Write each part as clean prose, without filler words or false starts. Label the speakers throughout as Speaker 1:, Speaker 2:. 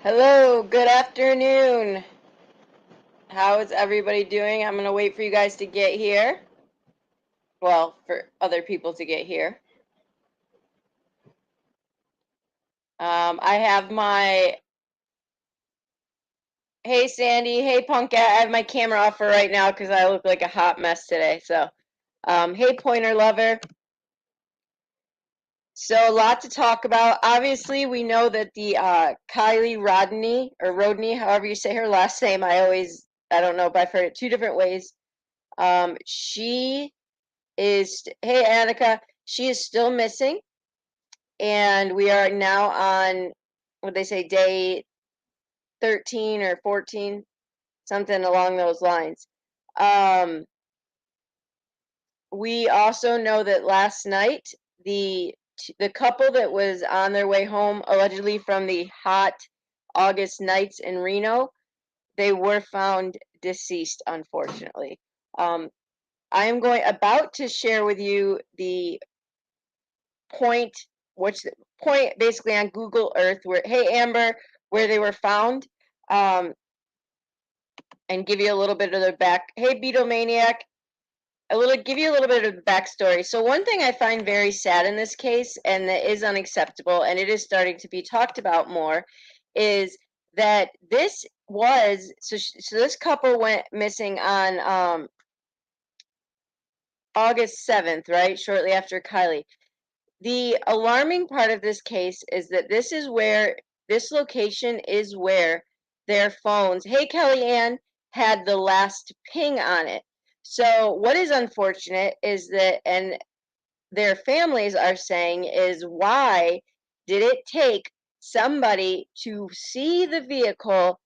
Speaker 1: Hello, good afternoon. How is everybody doing? I'm going to wait for you guys to get here. Well, for other people to get here. I have my, hey Sandy, hey Punkette, I have my camera off for right now because I look like a hot mess today. So, hey Pointer Lover. So a lot to talk about. Obviously, we know that the Kiely Rodni, or Rodni, however you say her last name, I don't know, but I've heard it two different ways. She is, hey Annika, she is still missing, and we are now on, what they say, day 13 or 14, something along those lines. We also know that last night, the couple that was on their way home, allegedly from the hot August nights in Reno, they were found deceased, unfortunately. I am about to share with you the point, which point basically on Google Earth where, hey Amber, where they were found, um, and give you a little bit of the back. Hey Beatlemaniac, give you a little bit of the backstory. So one thing I find very sad in this case, and that is unacceptable, and it is starting to be talked about more, is that this was so this couple went missing on August 7th, right, shortly after Kylie. The alarming part of this case is that this location is where their phones, hey Kellyanne, had the last ping on it. So what is unfortunate is that, and their families are saying, is why did it take somebody to see the vehicle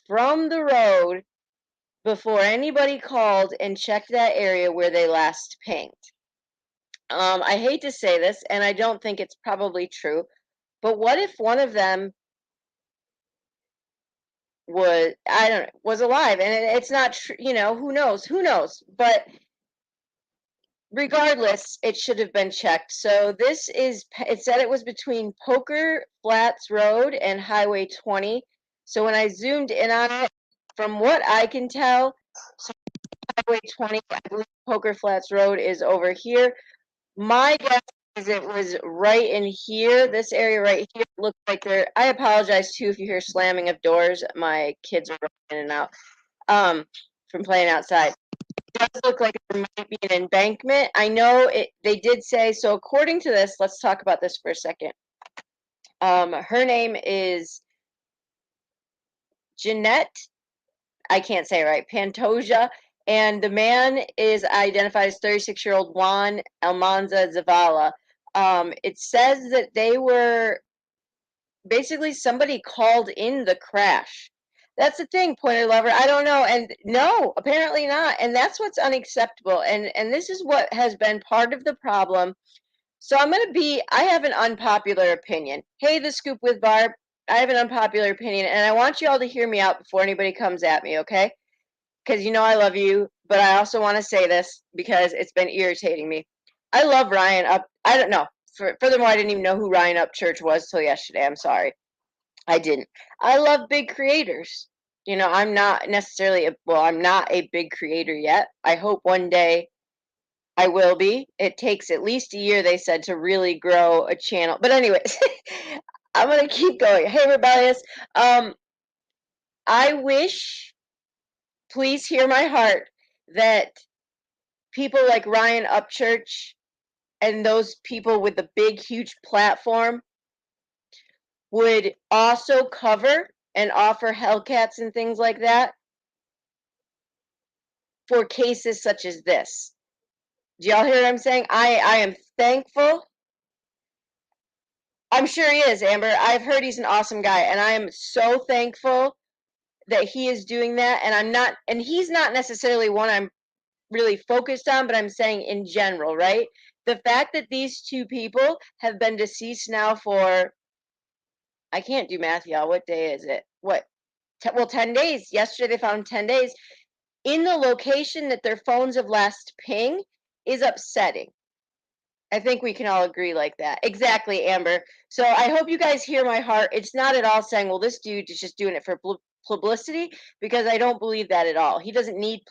Speaker 1: from the road before anybody called and checked that area where they last pinged? I hate to say this, and I don't think it's probably true, but what if one of them was alive, and it's not true, who knows, but regardless, it should have been checked. So it said it was between Poker Flats Road and Highway 20. So when I zoomed in on it, from what I can tell, so Highway 20, I believe Poker Flats Road is over here. My guess is it was right in here, this area right here. Looks like I apologize too if you hear slamming of doors. My kids are running in and out from playing outside. It does look like there might be an embankment. I know they did say, so according to this, let's talk about this for a second. Her name is Janette. I can't say it right. Pantoja. And the man is identified as 36-year-old Juan Almanza Zavala. It says that they were basically somebody called in the crash. That's the thing, Pointer Lover. I don't know. And no, apparently not. And that's what's unacceptable. And this is what has been part of the problem. So I have an unpopular opinion. Hey, The Scoop with Barb, I have an unpopular opinion, and I want you all to hear me out before anybody comes at me, okay? Because you know I love you, but I also want to say this because it's been irritating me. I love Ryan Up. I don't know. Furthermore, I didn't even know who Ryan Upchurch was till yesterday. I'm sorry. I didn't. I love big creators. I'm not necessarily I'm not a big creator yet. I hope one day I will be. It takes at least a year, they said, to really grow a channel. But anyways, I'm gonna keep going. Hey, rebellious. I wish, please hear my heart, that people like Ryan Upchurch and those people with the big, huge platform would also cover and offer Hellcats and things like that for cases such as this. Do y'all hear what I'm saying? I am thankful. I'm sure he is, Amber. I've heard he's an awesome guy, and I am so thankful that he is doing that. And he's not necessarily one I'm really focused on, but I'm saying in general, right? The fact that these two people have been deceased now for, I can't do math, y'all. What day is it? 10 days. Yesterday they found 10 days in the location that their phones have last ping is upsetting. I think we can all agree like that. Exactly, Amber. So I hope you guys hear my heart. It's not at all saying, well, this dude is just doing it for publicity, because I don't believe that at all. He doesn't need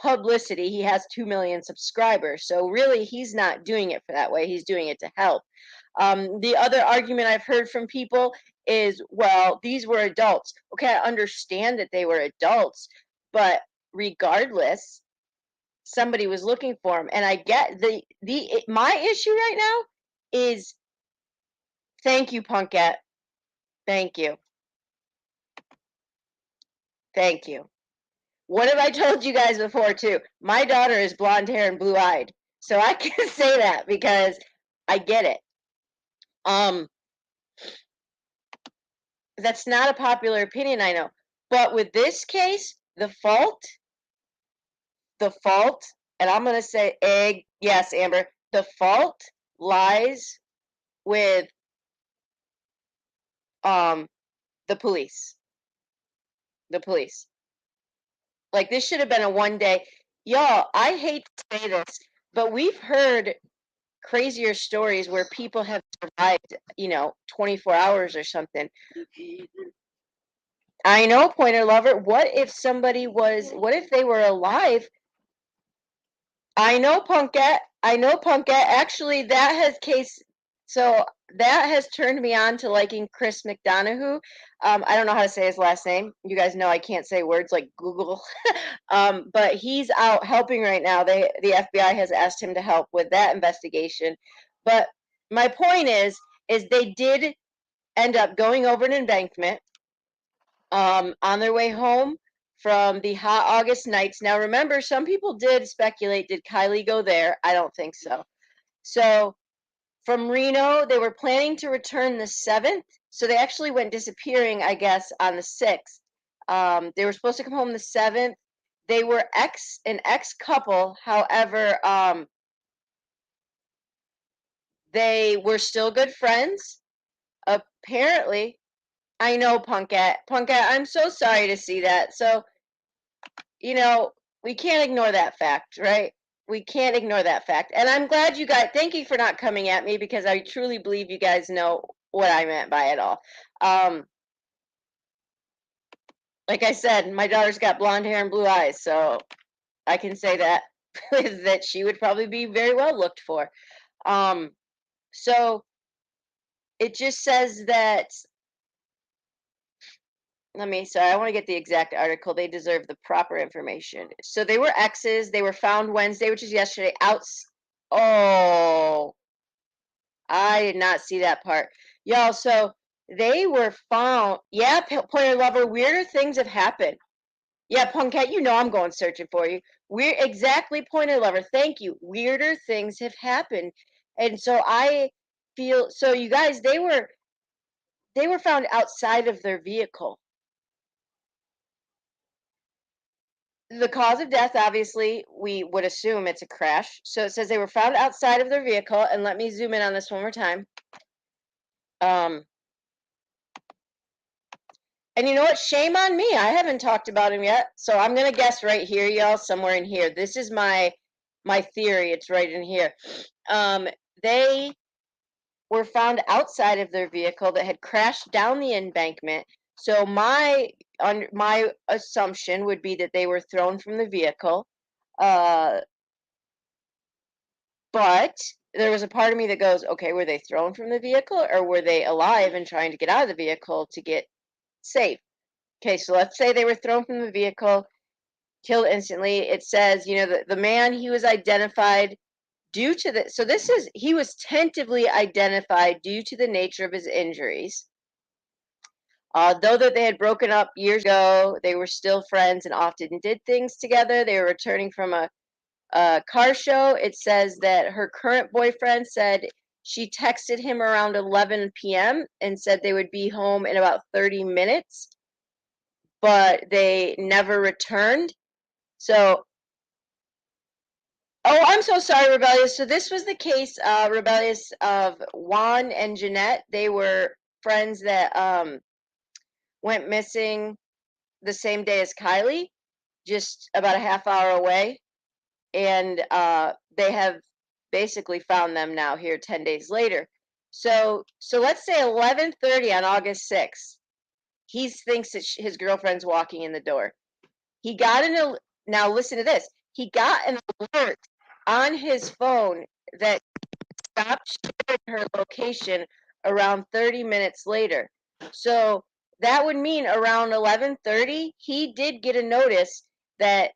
Speaker 1: publicity. He has 2 million subscribers. So really, he's not doing it for that way. He's doing it to help. The other argument I've heard from people is, well, these were adults. Okay, I understand that they were adults, but regardless, somebody was looking for him. And I get my issue right now is, thank you, Punkette. Thank you. Thank you. What have I told you guys before too? My daughter is blonde hair and blue eyed. So I can say that because I get it. That's not a popular opinion, I know. But with this case, the fault, and I'm going to say yes, Amber, the fault lies with um the police. The police. Like, this should have been a one day. Y'all, I hate to say this, but we've heard crazier stories where people have survived, 24 hours or something. I know, Pointer Lover. What if they were alive? I know, Punkette. I know, Punkette. Actually, so that has turned me on to liking Chris McDonough. I don't know how to say his last name. You guys know I can't say words like Google. But he's out helping right now. The FBI has asked him to help with that investigation. But my point is they did end up going over an embankment on their way home from the hot August nights. Now, remember, some people did speculate, did Kylie go there? I don't think so. So, from Reno, they were planning to return the 7th. So, they actually went disappearing, I guess, on the 6th. They were supposed to come home the 7th. They were an ex couple. However, they were still good friends. Apparently, I know, Punkette. Punkette, I'm so sorry to see that. So, you know, we can't ignore that fact, right? We can't ignore that fact. And I'm glad you guys, thank you for not coming at me, because I truly believe you guys know what I meant by it all. Like I said, my daughter's got blonde hair and blue eyes, so I can say that that she would probably be very well looked for. So it just says that, I want to get the exact article. They deserve the proper information. So they were exes. They were found Wednesday, which is yesterday. Oh, I did not see that part. Y'all, so they were found. Yeah, Pointer Lover, weirder things have happened. Yeah, Punkette, I'm going searching for you. Exactly, Pointer Lover. Thank you. Weirder things have happened. And so I feel, so you guys, they were found outside of their vehicle. The cause of death, obviously, we would assume it's a crash. So it says they were found outside of their vehicle, and let me zoom in on this one more time. And you know what? Shame on me. I haven't talked about him yet. So I'm gonna guess right here, y'all, somewhere in here. This is my theory. It's right in here. They were found outside of their vehicle that had crashed down the embankment. So my assumption would be that they were thrown from the vehicle. But there was a part of me that goes, okay, were they thrown from the vehicle, or were they alive and trying to get out of the vehicle to get safe? Okay, so let's say they were thrown from the vehicle, killed instantly. It says, the man, he was identified due to he was tentatively identified due to the nature of his injuries. Though that they had broken up years ago, they were still friends and often did things together. They were returning from a car show. It says that her current boyfriend said she texted him around 11 p.m. and said they would be home in about 30 minutes, but they never returned. So, oh, I'm so sorry, Rebellious. So this was the case, Rebellious, of Juan and Janette. They were friends that went missing the same day as Kylie, just about a half hour away. And they have basically found them now here 10 days later. So let's say 11:30 on August 6th. He thinks that his girlfriend's walking in the door. He got now listen to this. He got an alert on his phone that stopped sharing her location around 30 minutes later. So that would mean around 11:30 he did get a notice that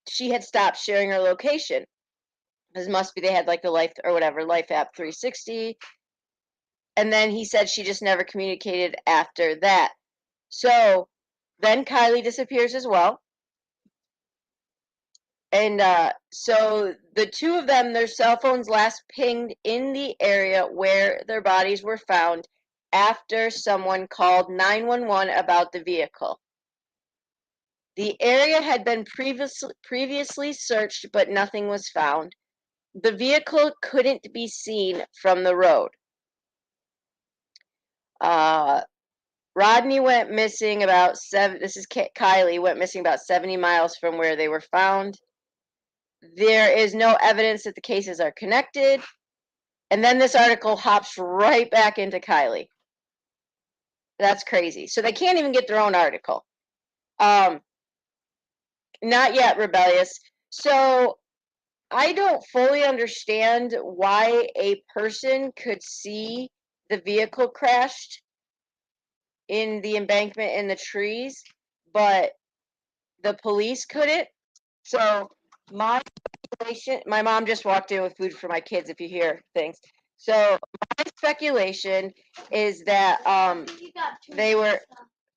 Speaker 1: she had stopped sharing her location. This must be they had like the Life or whatever Life app 360, and then he said she just never communicated after that. So then Kylie disappears as well. And so the two of them, their cell phones last pinged in the area where their bodies were found after someone called 911 about the vehicle. The area had been previously searched, but nothing was found. The vehicle couldn't be seen from the road. Rodney went missing about Kylie went missing about 70 miles from where they were found. There is no evidence that the cases are connected. And then this article hops right back into Kylie. That's crazy. So they can't even get their own article. Not yet, Rebellious. So I don't fully understand why a person could see the vehicle crashed in the embankment in the trees, but the police couldn't. So my mom just walked in with food for my kids, if you hear things. So my speculation is that they were,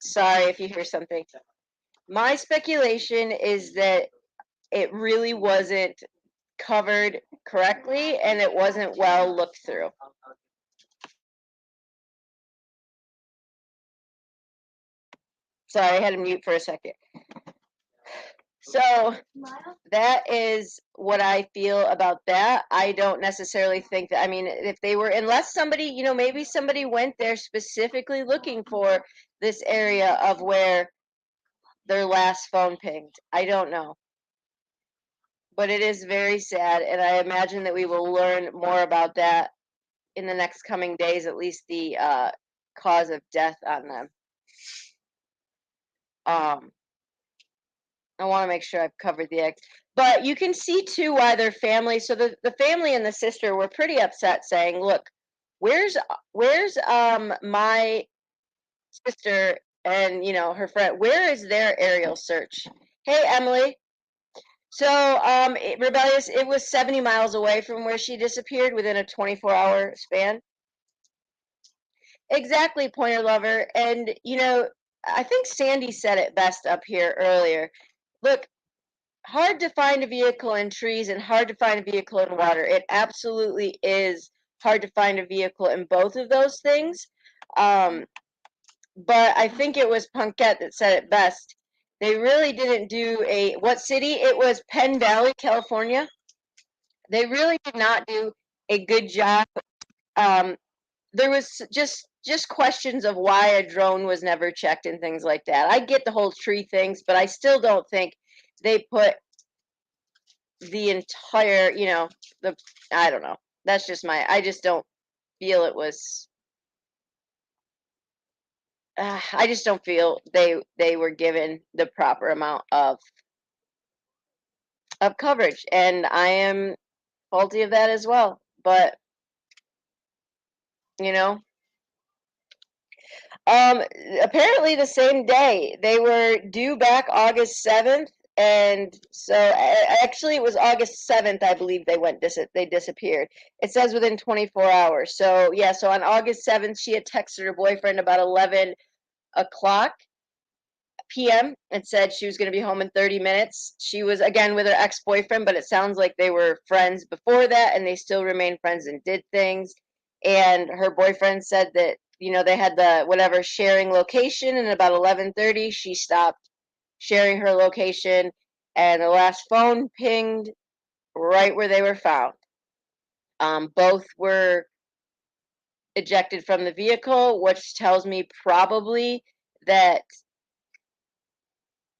Speaker 1: sorry if you hear something. My speculation is that it really wasn't covered correctly and it wasn't well looked through. Sorry, I had to mute for a second. So that is what I feel about that. I don't necessarily think that, I mean, if they were, unless somebody, maybe somebody went there specifically looking for this area of where their last phone pinged. I don't know. But it is very sad, and I imagine that we will learn more about that in the next coming days, at least the cause of death on them. I want to make sure I've covered the eggs. But you can see too why their family, so the family and the sister were pretty upset, saying, look, where's my sister and her friend, where is their aerial search? Hey, Emily. So Rebellious, it was 70 miles away from where she disappeared within a 24-hour span. Exactly, Pointer Lover. And I think Sandy said it best up here earlier. Look, hard to find a vehicle in trees and hard to find a vehicle in water. It absolutely is hard to find a vehicle in both of those things. But I think it was Punkette that said it best. They really didn't do what city? It was Penn Valley, California. They really did not do a good job. There was just questions of why a drone was never checked and things like that. I get the whole tree things, but I still don't think they put the entire, I don't know. That's just I just don't feel it was, I just don't feel they were given the proper amount of coverage. And I am faulty of that as well. But, apparently the same day, they were due back August 7th. And so actually it was August 7th, I believe they disappeared. It says within 24 hours. So yeah, so on August 7th, she had texted her boyfriend about 11 o'clock p.m. and said she was going to be home in 30 minutes. She was again with her ex-boyfriend, but it sounds like they were friends before that and they still remained friends and did things. And her boyfriend said that, they had the whatever sharing location, and about 11:30 she stopped sharing her location, and the last phone pinged right where they were found. Both were ejected from the vehicle, which tells me probably that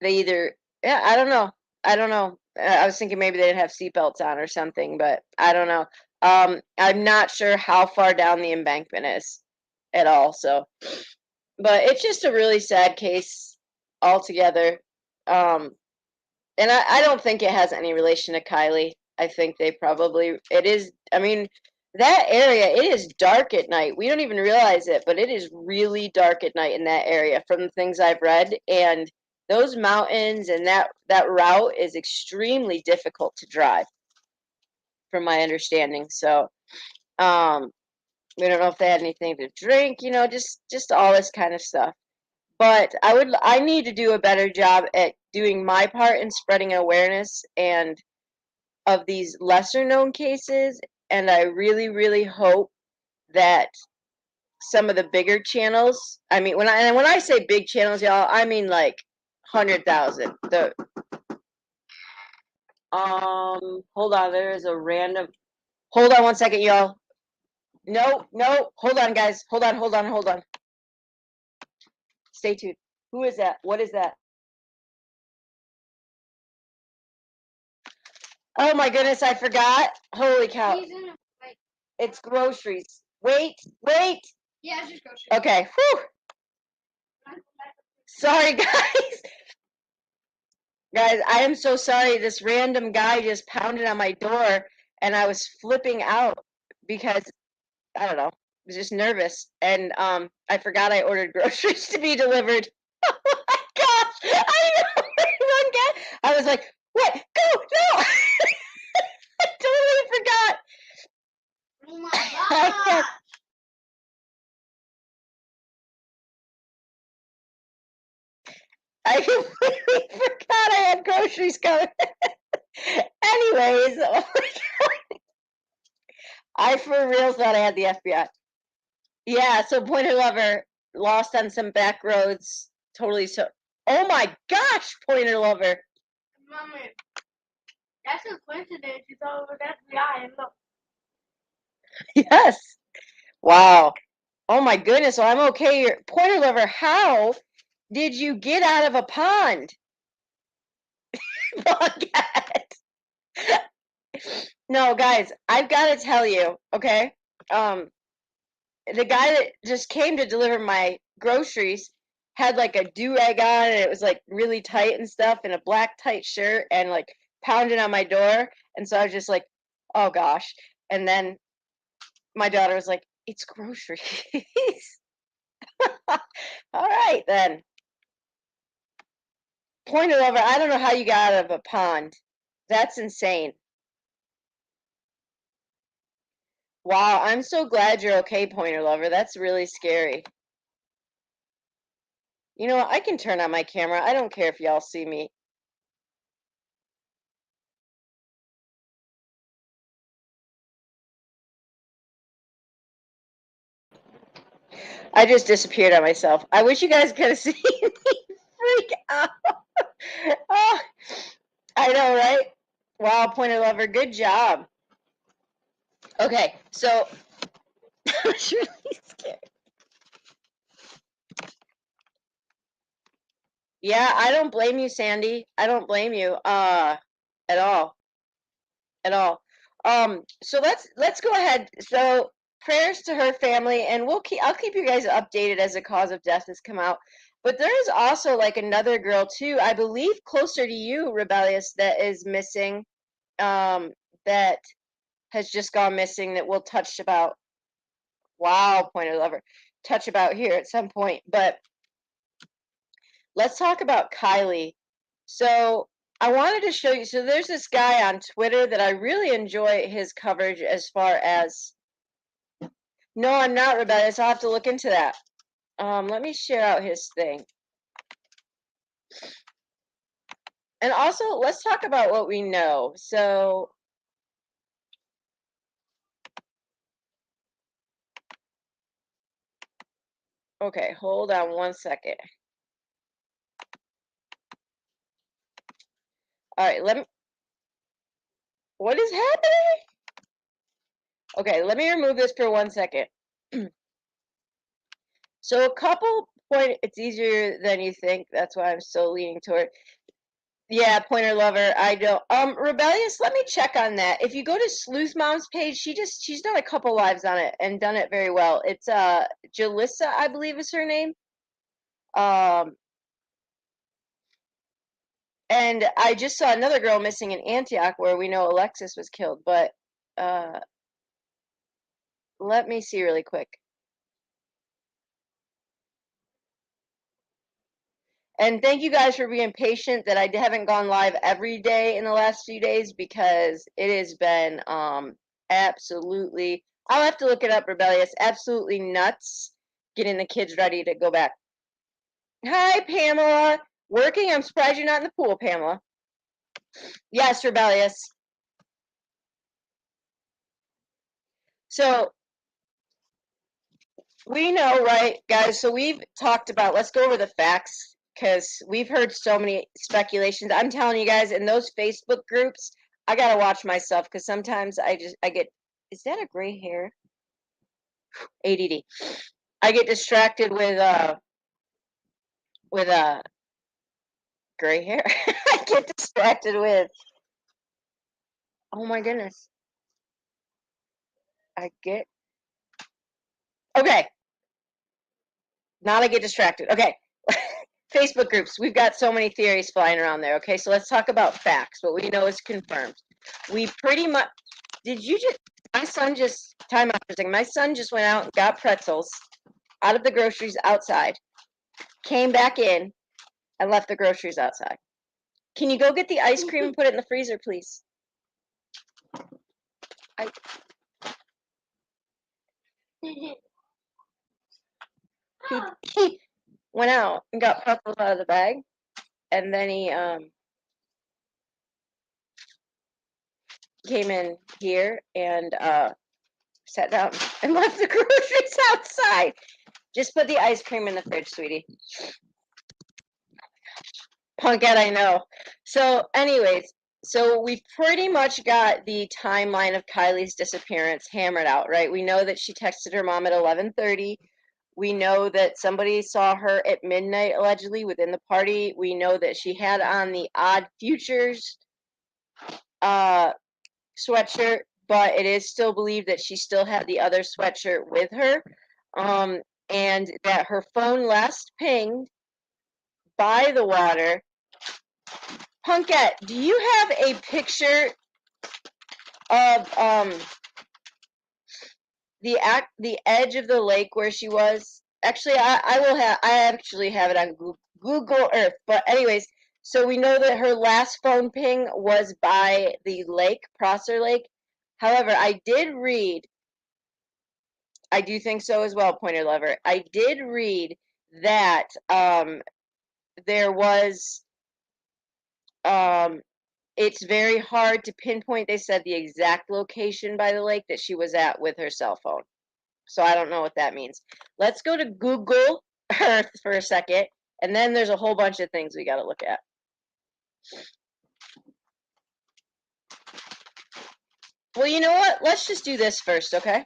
Speaker 1: they either, yeah, I don't know. I was thinking maybe they didn't have seatbelts on or something, but I don't know. I'm not sure how far down the embankment is at all. So, but it's just a really sad case altogether. Um, and I don't think it has any relation to Kylie. I think they probably, it is, I mean, that area, it is dark at night. We don't even realize it, but it is really dark at night in that area from the things I've read. And those mountains and that route is extremely difficult to drive, from my understanding. So, um, we don't know if they had anything to drink, just all this kind of stuff. But I need to do a better job at doing my part in spreading awareness and of these lesser known cases. And I really, really hope that some of the bigger channels, I mean, when I say big channels, y'all, I mean like 100,000. Hold on, there is a random. Hold on one second, y'all. No, no, hold on, guys. Hold on. Stay tuned. Who is that? What is that? Oh my goodness, I forgot. Holy cow. It's groceries. Wait.
Speaker 2: Yeah, it's just groceries.
Speaker 1: Okay. Whew. Sorry, guys. Guys, I am so sorry. This random guy just pounded on my door and I was flipping out because I don't know. I was just nervous. And I forgot I ordered groceries to be delivered. Oh my gosh. I was like, what? Go! No! I totally forgot.
Speaker 2: Oh my god.
Speaker 1: I completely forgot I had groceries coming. Anyways, oh my God. I for real thought I had the FBI. Yeah, so Pointer Lover lost on some back roads. Totally so. Oh my gosh, Pointer Lover.
Speaker 2: Mommy, that's a coincidence. You thought it was FBI and look.
Speaker 1: Yes. Wow. Oh my goodness. So I'm okay. Pointer Lover, how did you get out of a pond? No, guys, I've got to tell you, okay? Um, the guy that just came to deliver my groceries had like a do-rag on and it was like really tight and stuff and a black tight shirt and like pounded on my door. And so I was just like, oh gosh. And then my daughter was like, it's groceries. All right then. Pointer Lover, I don't know how you got out of a pond. That's insane. Wow, I'm so glad you're okay, Pointer Lover. That's really scary. You know what? I can turn on my camera. I don't care if y'all see me. I just disappeared on myself. I wish you guys could have seen me freak out. Oh, I know, right? Wow, Pointer Lover, good job. Okay, so I was really scared. Yeah, I don't blame you, Sandy. I don't blame you, at all, at all. So let's go ahead. So prayers to her family, and I'll keep you guys updated as the cause of death has come out. But there is also like another girl too, I believe closer to you, Rebellious, that is missing. That has just gone missing that we'll touch about. Wow, Pointer Lover, touch about here at some point. But let's talk about Kylie. So I wanted to show you. So there's this guy on Twitter that I really enjoy his coverage as far as. No, I'm not rebellious. I'll have to look into that. Let me share out his thing. And also, let's talk about what we know. So, okay, hold on one second. All right, what is happening? Okay, let me remove this for 1 second. So it's easier than you think. That's why I'm still leaning toward. Yeah, Pointer Lover. I don't. Rebellious. Let me check on that. If you go to Sleuth Mom's page, she's done a couple lives on it and done it very well. It's Jalissa, I believe is her name. Um, and I just saw another girl missing in Antioch where we know Alexis was killed. But let me see really quick. And thank you guys for being patient that I haven't gone live every day in the last few days because it has been absolutely, I'll have to look it up, Rebellious, absolutely nuts getting the kids ready to go back. Hi, Pamela. Working? I'm surprised you're not in the pool, Pamela. Yes, Rebellious. So we know, right, guys? So we've talked about, let's go over the facts because we've heard so many speculations. I'm telling you guys, in those Facebook groups, I gotta watch myself because sometimes I get, is that a gray hair? ADD. I get distracted with gray hair. I get distracted with, oh my goodness. I get, okay. Now I get distracted. Okay. Facebook groups. We've got so many theories flying around there. Okay, so let's talk about facts. What we know is confirmed. We pretty much. Did you just? My son just. Time out for a second. My son just went out and got pretzels out of the groceries outside. Came back in and left the groceries outside. Can you go get the ice cream and put it in the freezer, please? He went out and got pretzels out of the bag, and then he came in here and sat down and left the groceries outside. Just put the ice cream in the fridge, sweetie. Punkette, I know. So, anyways, so we've pretty much got the timeline of Kylie's disappearance hammered out, right? We know that she texted her mom at 11:30. We know that somebody saw her at midnight, allegedly, within the party. We know that she had on the Odd Futures sweatshirt, but it is still believed that she still had the other sweatshirt with her, and that her phone last pinged by the water. Punkette, do you have a picture of the edge of the lake where she was? Actually, I actually have it on Google Earth. But anyways, so we know that her last phone ping was by the lake, Prosser Lake. However, I did read, I do think so as well, Pointer Lover. I did read that there was it's very hard to pinpoint, they said, the exact location by the lake that she was at with her cell phone. So I don't know what that means. Let's go to Google Earth for a second, and then there's a whole bunch of things we got to look at. Well, you know what? Let's just do this first, okay?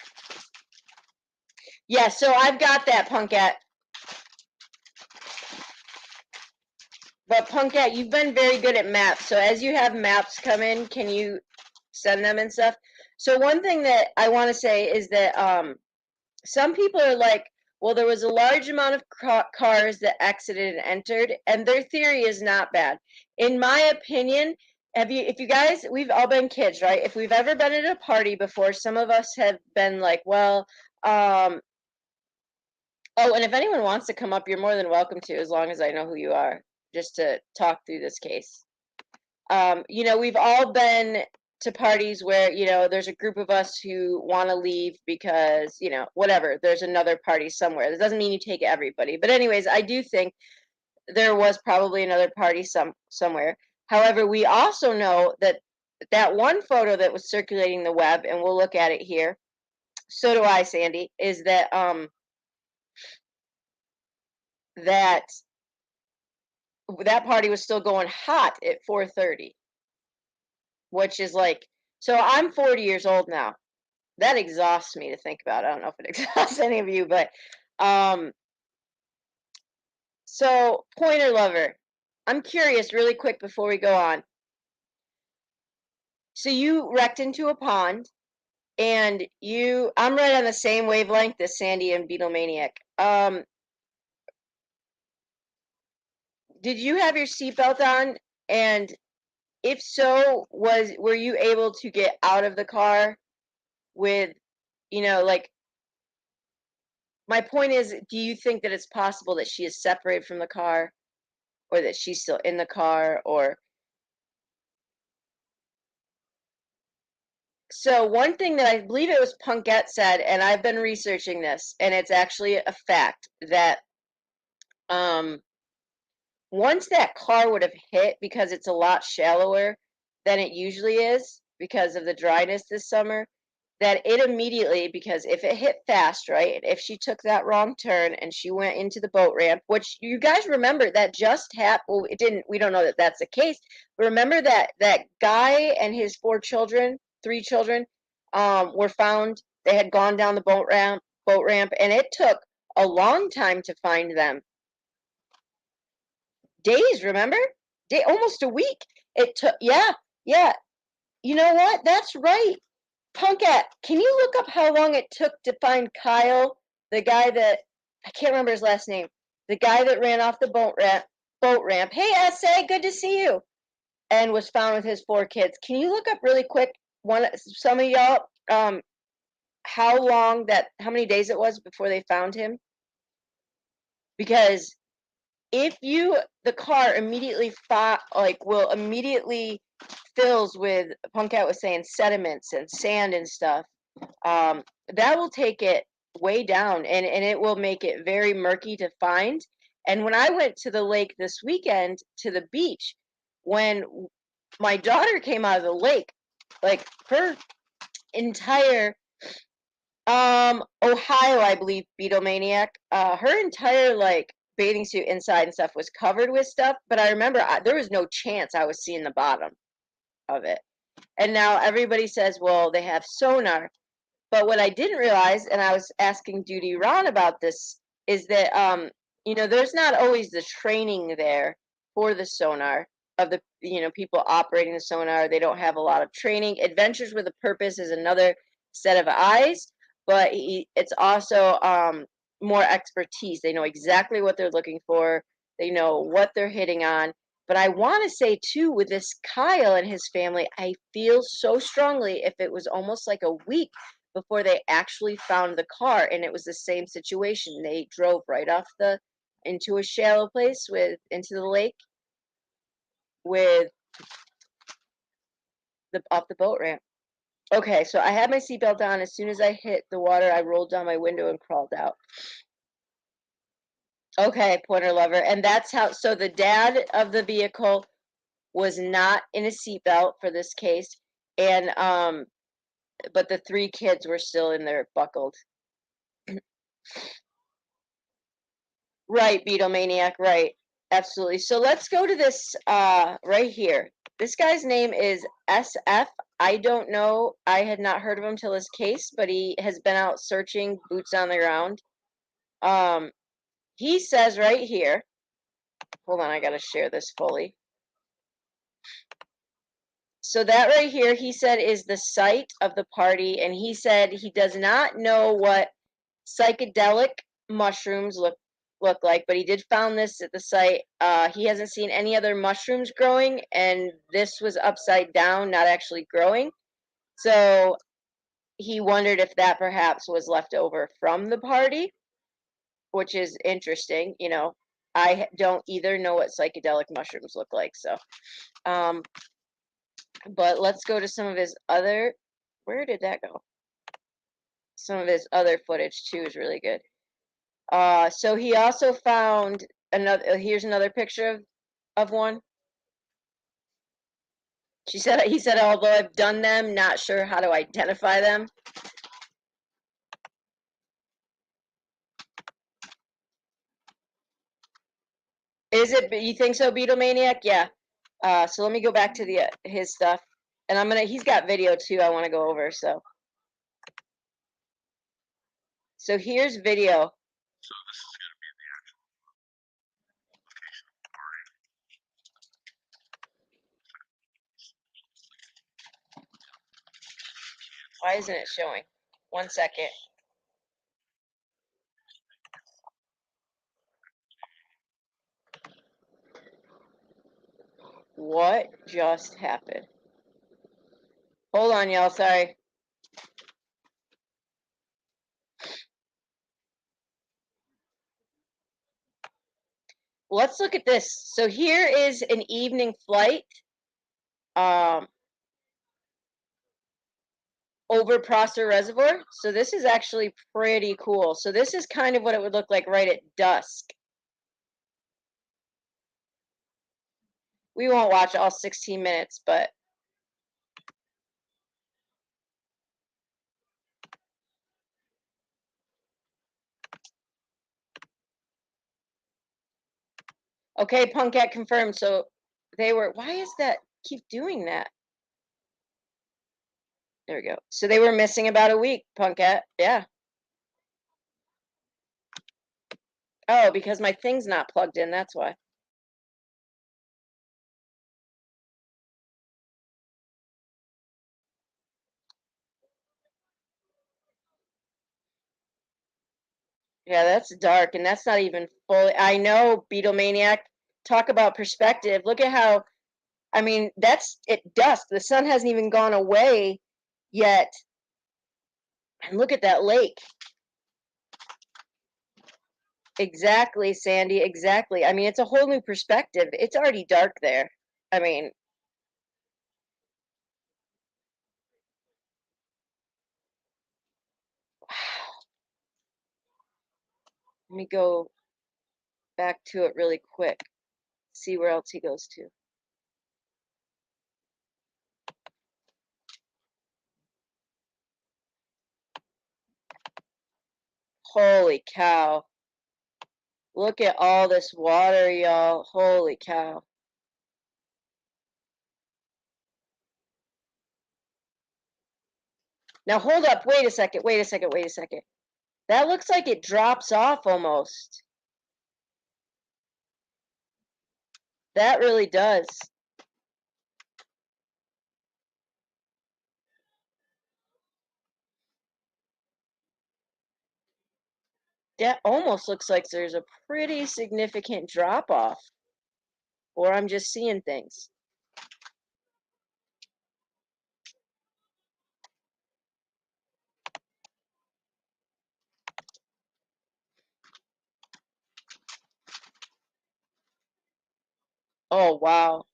Speaker 1: Yeah, so I've got that, Punkette. But Punkette, you've been very good at maps. So as you have maps come in, can you send them and stuff? So one thing that I want to say is that some people are like, well, there was a large amount of cars that exited and entered, and their theory is not bad. In my opinion, if you guys, we've all been kids, right? If we've ever been at a party before, some of us have been like, well, oh, and if anyone wants to come up, you're more than welcome to, as long as I know who you are, just to talk through this case. You know, we've all been to parties where, you know, there's a group of us who want to leave because, you know, whatever, there's another party somewhere. That doesn't mean you take everybody. But anyways, I do think there was probably another party somewhere. However, we also know that that one photo that was circulating the web, and we'll look at it here. So do I, Sandy, is that that party was still going hot at 4:30. Which is like, so I'm 40 years old now. That exhausts me to think about. I don't know if it exhausts any of you, but so Pointer Lover, I'm curious really quick before we go on. So you wrecked into a pond and I'm right on the same wavelength as Sandy and Beatlemaniac. Did you have your seatbelt on? And if so, were you able to get out of the car with, like, my point is, do you think that it's possible that she is separated from the car or that she's still in the car? Or so one thing that I believe it was Punkette said, and I've been researching this, and it's actually a fact that um once that car would have hit, because it's a lot shallower than it usually is because of the dryness this summer, that it immediately, because if it hit fast, right, if she took that wrong turn and she went into the boat ramp, which you guys remember that just happened, well, it didn't, we don't know that that's the case, but remember that guy and his three children, were found, they had gone down the boat ramp, and it took a long time to find them. Days, remember? Almost a week. It took, yeah, yeah. You know what? That's right. Punkat, can you look up how long it took to find Kyle, the guy that, I can't remember his last name, the guy that ran off the boat ramp. Hey, SA, good to see you. And was found with his 4 kids. Can you look up really quick, some of y'all, how many days it was before they found him? Because if the car immediately will immediately fills with, Punkat was saying, sediments and sand and stuff, that will take it way down, and it will make it very murky to find. And when I went to the lake this weekend, to the beach, when my daughter came out of the lake, like her entire Ohio, I believe, Beatlemaniac. Her entire like bathing suit inside and stuff was covered with stuff, but I remember there was no chance I was seeing the bottom of it. And now everybody says, well, they have sonar. But what I didn't realize, and I was asking Duty Ron about this, is that there's not always the training there for the sonar of the people operating the sonar. They don't have a lot of training. Adventures with a Purpose is another set of eyes, but it's also more expertise. They know exactly what they're looking for. They know what they're hitting on. But I want to say too, with this Kyle and his family, I feel so strongly if it was almost like a week before they actually found the car, and it was the same situation. They drove right into a shallow place into the lake with off the boat ramp. Okay, so I had my seatbelt on. As soon as I hit the water, I rolled down my window and crawled out. Okay, Pointer Lover, and that's how. So the dad of the vehicle was not in a seatbelt for this case, and but the 3 kids were still in there buckled. Right, Beatlemaniac, right. Absolutely. So let's go to this right here. This guy's name is SF. I don't know. I had not heard of him till his case, but he has been out searching, boots on the ground. He says right here, hold on, I gotta share this fully. So that right here, he said, is the site of the party, and he said he does not know what psychedelic mushrooms look like, but he did found this at the site. He hasn't seen any other mushrooms growing, and this was upside down, not actually growing. So he wondered if that perhaps was left over from the party, which is interesting. I don't either know what psychedelic mushrooms look like. So, but let's go to some of his other. Where did that go? Some of his other footage too is really good. So he also found another. Here's another picture of one. He said, although I've done them, not sure how to identify them. Is it? You think so, Beatlemaniac? Yeah. So let me go back to his stuff, and he's got video too. I want to go over. So here's video.
Speaker 3: So this is going to be the actual location of the party.
Speaker 1: Why isn't it showing? 1 second. What just happened? Hold on, y'all. Sorry. Let's look at this. So here is an evening flight over Prosser Reservoir. So this is actually pretty cool. So this is kind of what it would look like right at dusk. We won't watch all 16 minutes, but okay, Punkette confirmed. So they were, why is that keep doing that? There we go. So they were missing about a week, Punkette. Yeah. Oh, because my thing's not plugged in, that's why. Yeah, that's dark, and that's not even fully. I know, Beatlemaniac. Talk about perspective. Look at how, I mean, that's at dusk. The sun hasn't even gone away yet. And look at that lake. Exactly, Sandy. Exactly. I mean, it's a whole new perspective. It's already dark there. I mean, wow. Let me go back to it really quick. See where else he goes to. Holy cow. Look at all this water, y'all. Holy cow. Now hold up. Wait a second. Wait a second. Wait a second. That looks like it drops off almost. That really does. That almost looks like there's a pretty significant drop off. Or I'm just seeing things. Oh, wow.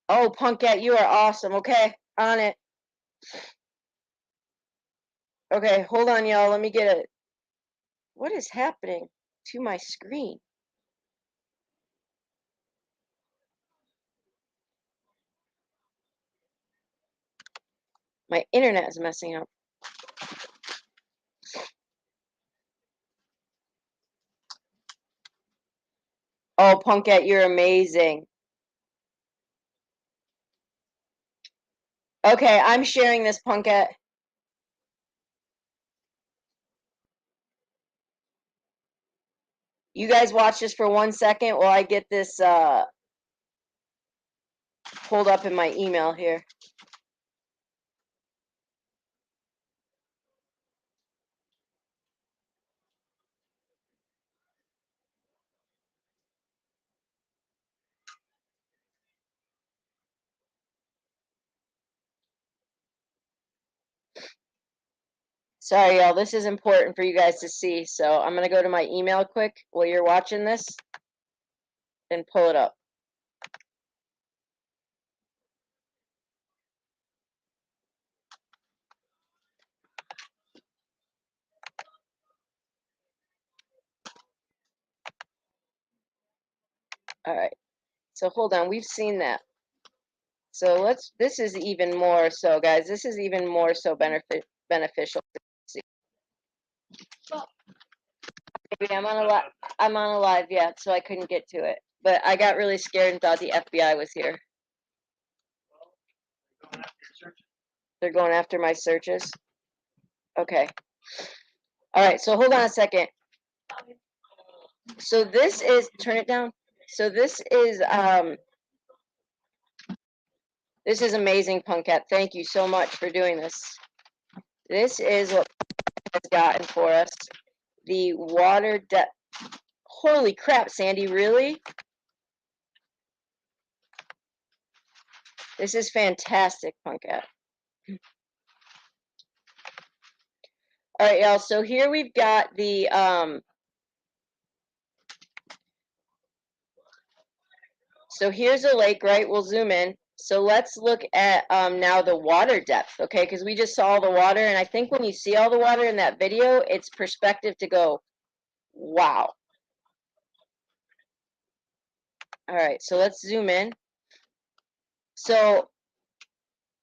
Speaker 1: Oh, Punkette, you are awesome. Okay, on it. Okay, hold on, y'all. Let me get it. What is happening to my screen? My internet is messing up. Oh, Punkette, you're amazing. Okay, I'm sharing this, Punkette. You guys watch this for 1 second while I get this pulled up in my email here. Sorry, y'all. This is important for you guys to see. So I'm going to go to my email quick while you're watching this and pull it up. All right. So hold on. We've seen that. So this is even more so, guys. This is even more so beneficial. Maybe I'm on a live, yeah, so I couldn't get to it. But I got really scared and thought the FBI was here. They're going after my searches. Okay. All right, so hold on a second. So this is, turn it down. So this is This is amazing, Punkat. Thank you so much for doing this. This is what has gotten for us. The water depth. Holy crap, Sandy, really? This is fantastic, Punkat. All right, y'all. So here we've got the so here's a lake, right? We'll zoom in. So let's look at now the water depth, okay? Because we just saw the water, and I think when you see all the water in that video, it's perspective to go, wow. All right, so let's zoom in. So,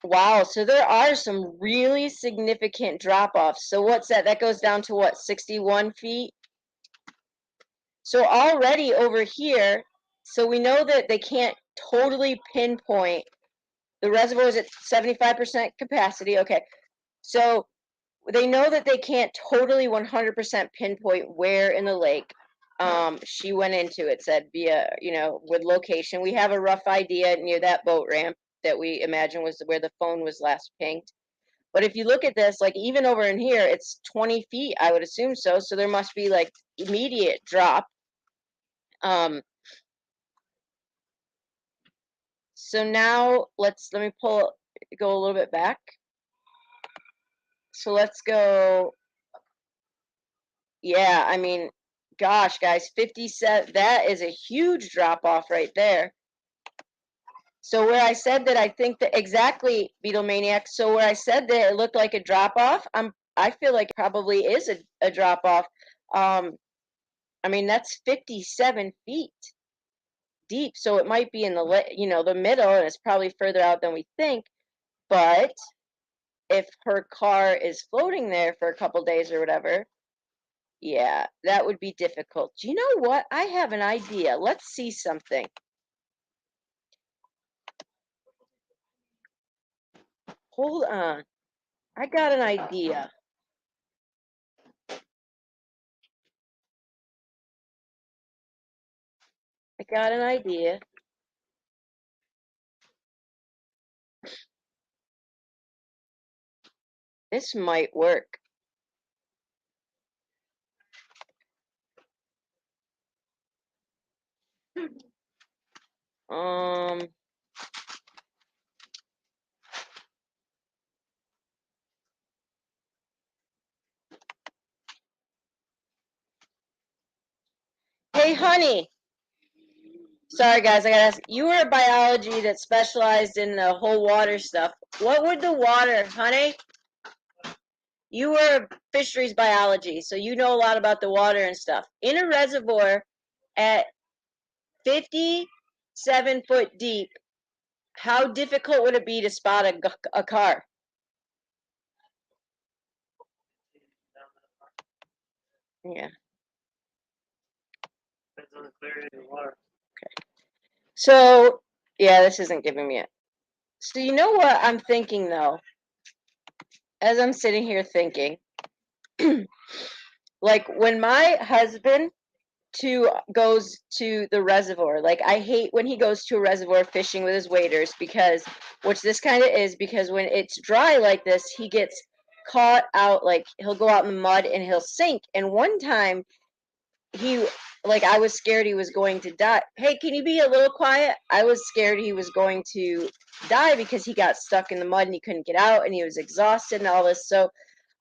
Speaker 1: wow, so there are some really significant drop-offs. So what's that? That goes down to what, 61 feet? So already over here, so we know that they can't totally pinpoint. The reservoir is at 75% capacity. Okay, so they know that they can't totally 100% pinpoint where in the lake she went into. It said via, with location. We have a rough idea near that boat ramp that we imagine was where the phone was last pinged. But if you look at this, like even over in here, it's 20 feet, I would assume so. So there must be like immediate drop. So now let me go a little bit back. So let's go. Yeah, I mean, gosh, guys, 57, that is a huge drop off right there. So where I said that I think that exactly, Beatlemaniac, so where I said that it looked like a drop off, I feel like it probably is a drop off. I mean, that's 57 feet deep, so it might be in the middle, and it's probably further out than we think. But if her car is floating there for a couple days or whatever, yeah, that would be difficult. Do you know what? I have an idea. Let's see something. Hold on. I got an idea. I got an idea. This might work. Hey, honey. Sorry, guys, I gotta ask. You were a biology that specialized in the whole water stuff. What would the water, honey? You were fisheries biology, so you know a lot about the water and stuff. In a reservoir at 57 foot deep, how difficult would it be to spot a car? Yeah.
Speaker 3: Depends on the clarity of the water.
Speaker 1: Okay. So, yeah, this isn't giving me it. So you know what I'm thinking, though? As I'm sitting here thinking, like when my husband goes to the reservoir, like I hate when he goes to a reservoir fishing with his waders, because which this kind of is, because when it's dry like this, he gets caught out, like he'll go out in the mud and he'll sink. And one time I was scared he was going to die. Hey, can you be a little quiet? I was scared he was going to die because he got stuck in the mud and he couldn't get out and he was exhausted and all this. So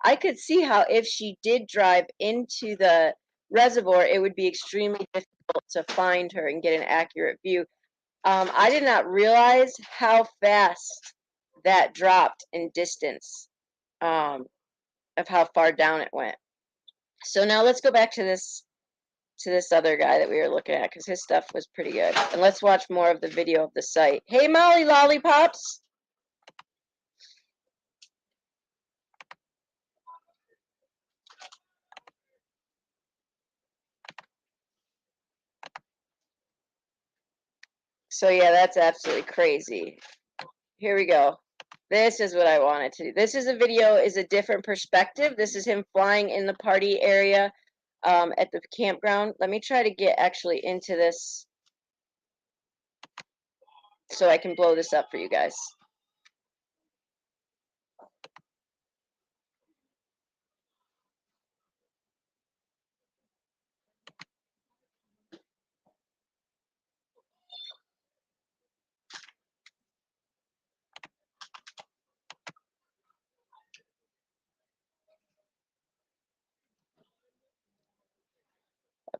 Speaker 1: I could see how if she did drive into the reservoir, it would be extremely difficult to find her and get an accurate view. I did not realize how fast that dropped in distance, of how far down it went. So now let's go back to this other guy that we were looking at, because his stuff was pretty good. And let's watch more of the video of the site. Hey, Molly Lollipops. So yeah, that's absolutely crazy. Here we go. This is what I wanted to do. This is a different perspective. This is him flying in the party area at the campground. Let me try to get actually into this so I can blow this up for you guys.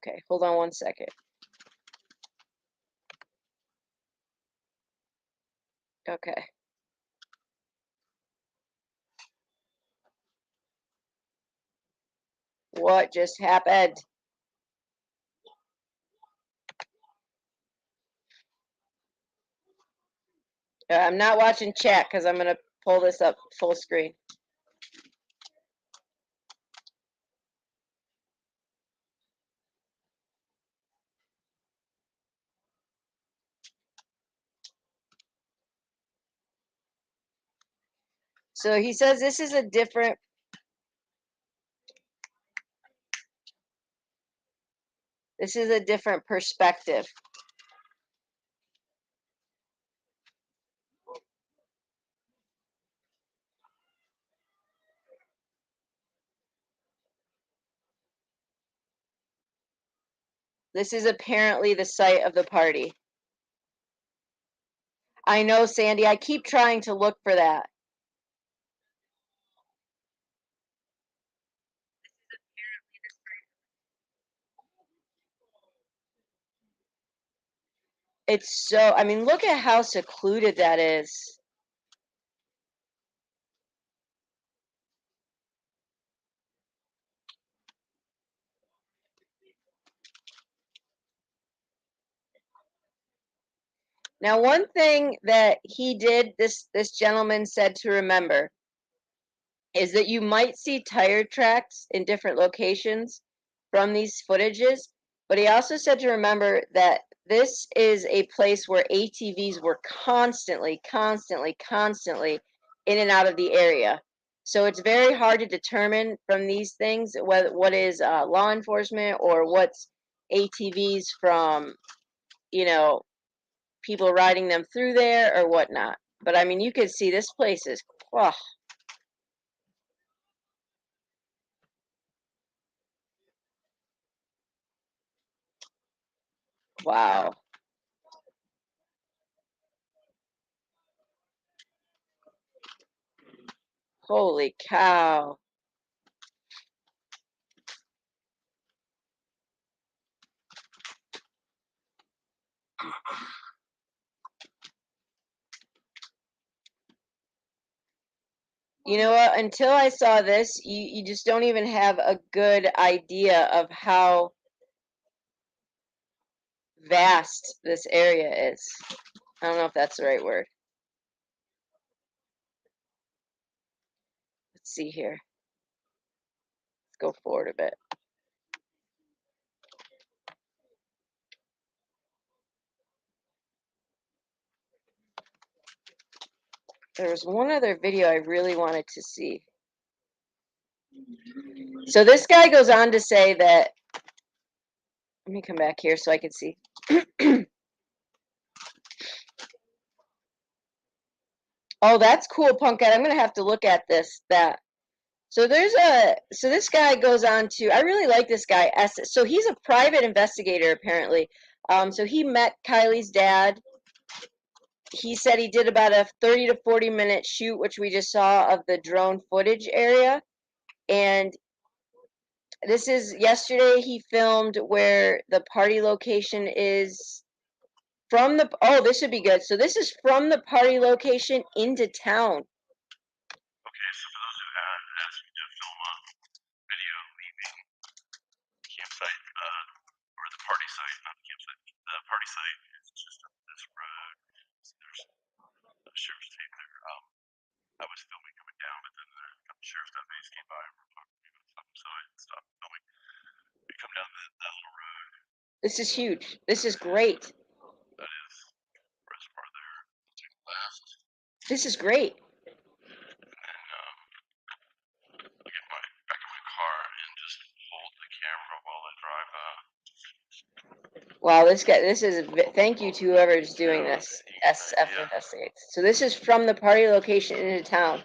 Speaker 1: Okay, hold on one second. Okay. What just happened? I'm not watching chat because I'm going to pull this up full screen. So he says this is a different perspective. This is apparently the site of the party. I know, Sandy. I keep trying to look for that. It's so, I mean, look at how secluded that is. Now, one thing that he did, this gentleman said to remember, is that you might see tire tracks in different locations from these footages, but he also said to remember that this is a place where ATVs were constantly in and out of the area. So it's very hard to determine from these things what is law enforcement or what's ATVs from, you know, people riding them through there or whatnot. But I mean, you can see this place is, oh, wow. Holy cow. You know what? Until I saw this, you just don't even have a good idea of how vast this area is. I don't know if that's the right word. Let's see here. Let's go forward a bit. There was one other video I really wanted to see. So this guy goes on to say that, let me come back here so I can see. Oh, that's cool, Punkette. I'm gonna have to look at that. So this guy goes on to, I really like this guy. So he's a private investigator apparently. So he met Kylie's dad. He said he did about a 30 to 40 minute shoot, which we just saw of the drone footage area. And this is yesterday he filmed where the party location is from the, oh, this should be good. So this is from the party location into town.
Speaker 3: Okay, so for those who had asked me to film a video leaving the campsite, or the party site, not the campsite, the party site is just up this road. So there's a sheriff's tape there. I was filming coming down, but then a couple sheriff's deputies came by and were talking to me about something, so I stopped filming. We come down that little road.
Speaker 1: This is huge. This is great.
Speaker 3: That is Reservoir there. Take the left.
Speaker 1: This is great.
Speaker 3: I'll get back in my car and just hold the camera while I drive.
Speaker 1: Wow, this is, thank you to whoever's doing this. SF Investigates. So this is from the party location into town.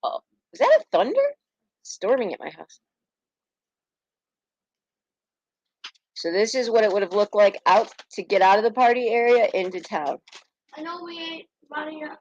Speaker 1: Oh, Was that a thunder? Storming at my house. So this is what it would have looked like out to get out of the party area into town.
Speaker 2: I know we ain't running up.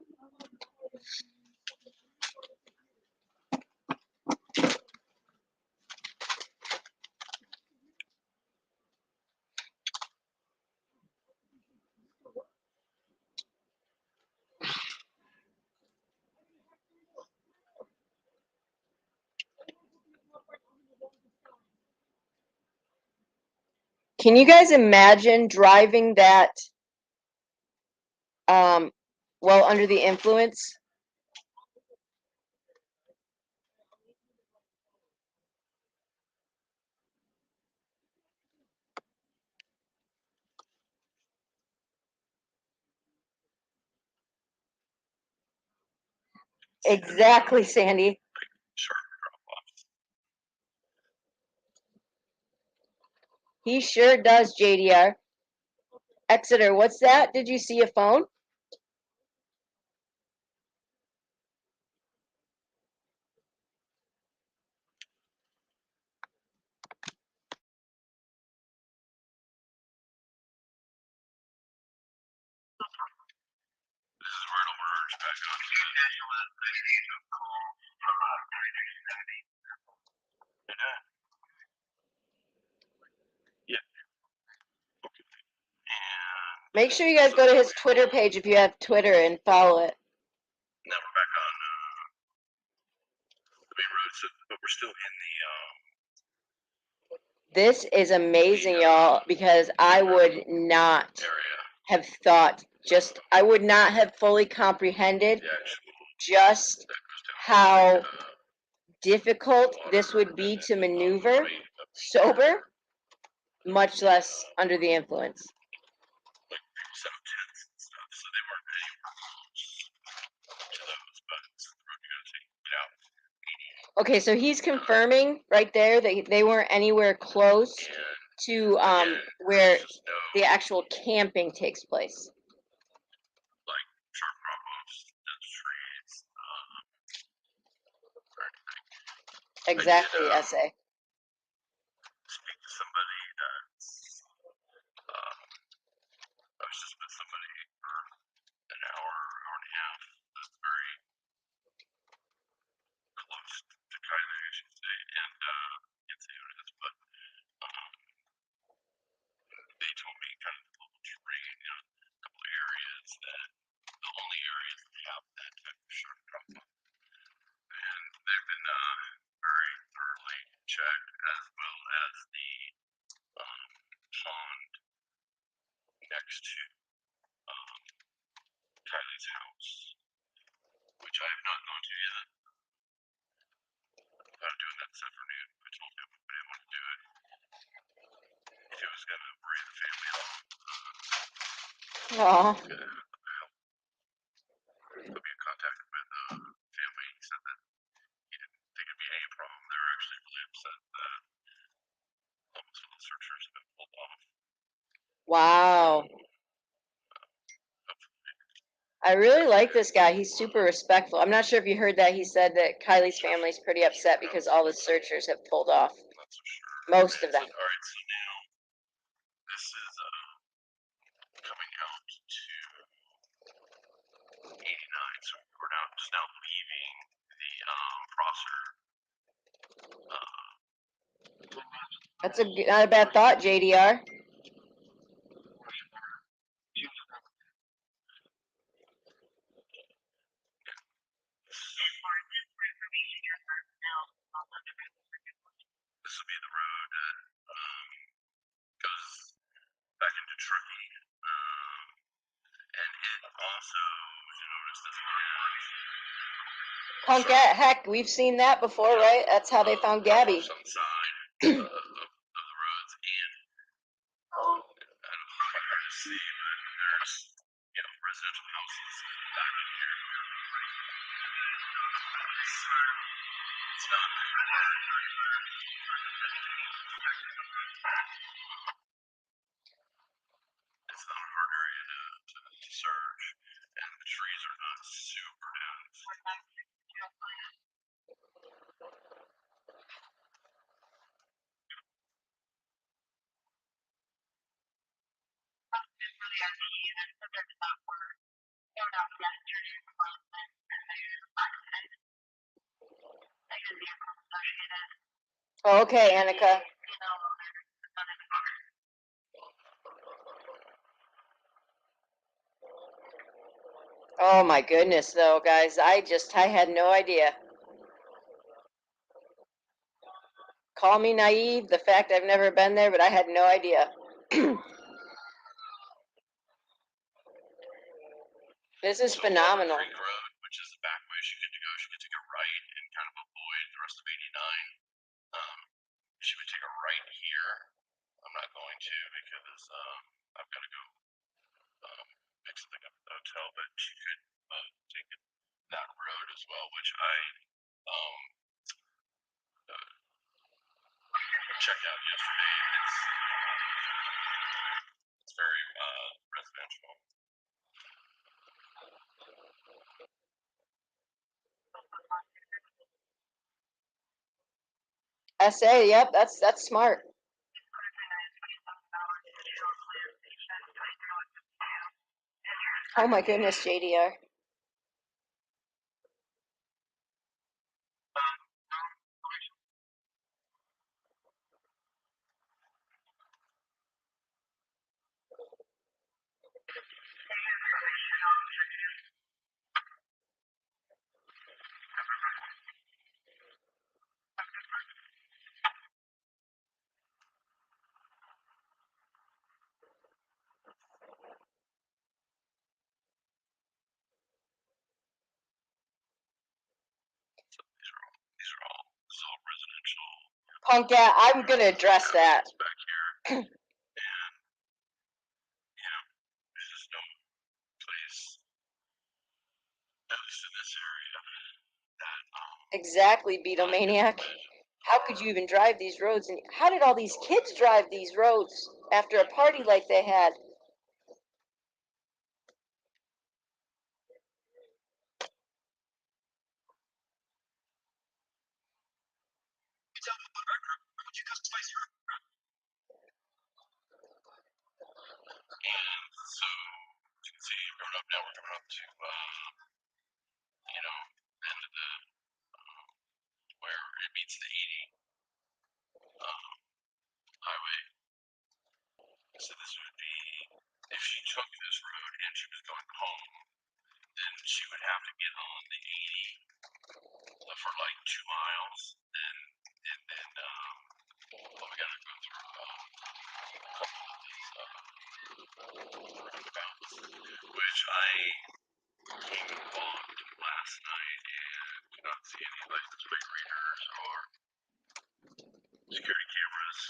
Speaker 1: Can you guys imagine driving that while under the influence? Exactly, Sandy.
Speaker 3: Sharp drop-offs.
Speaker 1: He sure does, JDR. Exeter, what's that? Did you see a phone?
Speaker 3: This is where it'll merge back onto the yeah. Okay. And
Speaker 1: Make sure you guys go to his Twitter page if you have Twitter and follow it.
Speaker 3: now we're back on the main road, so, but we're still in the
Speaker 1: This is amazing, y'all, because I would not
Speaker 3: area.
Speaker 1: have thought, I would not have fully comprehended
Speaker 3: The actual
Speaker 1: just
Speaker 3: that goes down
Speaker 1: how
Speaker 3: like,
Speaker 1: difficult this would be to maneuver sober, much less under the influence.
Speaker 3: like people set up tents and stuff, so they weren't anywhere close to those, but it's the road you gotta take to get out.
Speaker 1: Okay, so he's confirming right there that they weren't anywhere close
Speaker 3: And
Speaker 1: to
Speaker 3: again,
Speaker 1: where
Speaker 3: there's just no
Speaker 1: the actual camping takes place.
Speaker 3: like sharp drop-offs, dead trees, or anything.
Speaker 1: Exactly,
Speaker 3: I did,
Speaker 1: essay.
Speaker 3: speak to somebody that's I was just with somebody for an hour, hour and a half that's very close to Kylie, I should say, and can't say who it is, but they told me kind of the local terrain, you know, a couple of areas that the only areas that have that type of sharp drop off. And they've been very thoroughly checked, as well as the pond next to Kylie's house, which I have not gone to yet. I'm doing that this afternoon. I told him I didn't want to do it. If it was going to worry the family at all,
Speaker 1: Aw.
Speaker 3: he'll be in contact with family. He said that he didn't think it'd be any problem. They were actually really upset that almost all the searchers have been pulled off.
Speaker 1: Wow. I really like this guy. He's super respectful. I'm not sure if you heard that. He said that Kylie's family's pretty upset because all the searchers have pulled off.
Speaker 3: I'm not so sure.
Speaker 1: Most
Speaker 3: And
Speaker 1: of them.
Speaker 3: Said, all right, so now this is coming out to 89. So we're now just now leaving the Prosser.
Speaker 1: That's not a bad thought, JDR.
Speaker 3: This will be the road that goes back into Truckee. And it also, you notice, doesn't have
Speaker 1: Punkette, heck, we've seen that before, right? That's how they found Gabby.
Speaker 3: on the side of the roads, and I don't know if it's hard to see, but there's residential houses back in here. It's not hard. It's not a hard area to search, and the trees are not super dense.
Speaker 1: Okay, Annika. Oh my goodness, though, guys. I had no idea. Call me naive, the fact I've never been there, but I had no idea. This is
Speaker 3: So
Speaker 1: phenomenal.
Speaker 3: Creek Road, which is the back way she could go, she could take a right and kind of avoid the rest of 89. She would take a right here. I'm not going to because I've got to go pick something up at the hotel, but she could take that road as well, which I checked out yesterday. It's very residential.
Speaker 1: SA, yep, that's smart. Oh my goodness, JDR.
Speaker 3: These are all residential.
Speaker 1: Punk that, I'm gonna address that.
Speaker 3: Back here, and there's just no place, at least in this area, that
Speaker 1: Exactly, Beatlemaniac. How could you even drive these roads? And how did all these kids drive these roads after a party like they had?
Speaker 3: And so, as you can see, we're coming up now. We're coming up to, end of the where it meets the 80 highway. So this would be if she took this road and she was going home, then she would have to get on the 80 for like 2 miles, and then well, we gotta go through a couple of these roundabouts, which I came and walked last night and did not see any license plate readers or security cameras.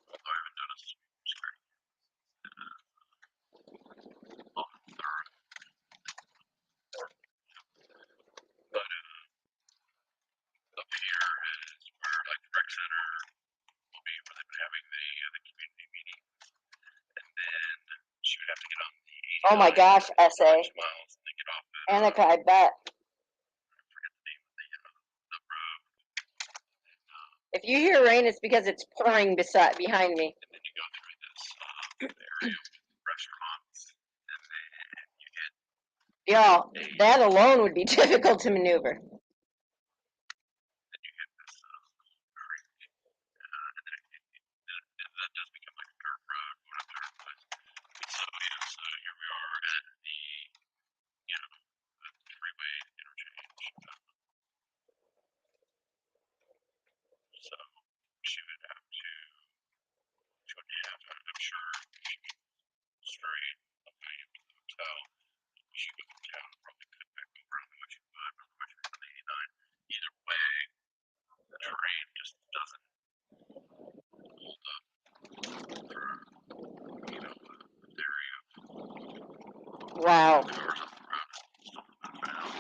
Speaker 3: Although I haven't done a security on the third. But up here is where like the rec center will be, where they've been having the community meeting, and then she would have to get on the 89
Speaker 1: Oh my gosh, SA.
Speaker 3: 2 miles and then get off at
Speaker 1: Annika, I bet.
Speaker 3: I forget the name of the road.
Speaker 1: If you hear rain, it's because it's pouring behind me.
Speaker 3: And then you go through this area with restaurants, and then you get
Speaker 1: Y'all, that alone would be difficult to maneuver.
Speaker 3: this creek, and then that does become like a dirt road going up there. But so so here we are at the the freeway interchange. So she would have to. She would have, I'm sure, straight up to the hotel. She would go down, probably cut back over. I don't know what she would, but what she would on the 89. Either way, the train just doesn't hold up for, the area of
Speaker 1: Wow.
Speaker 3: cars on the road still haven't found.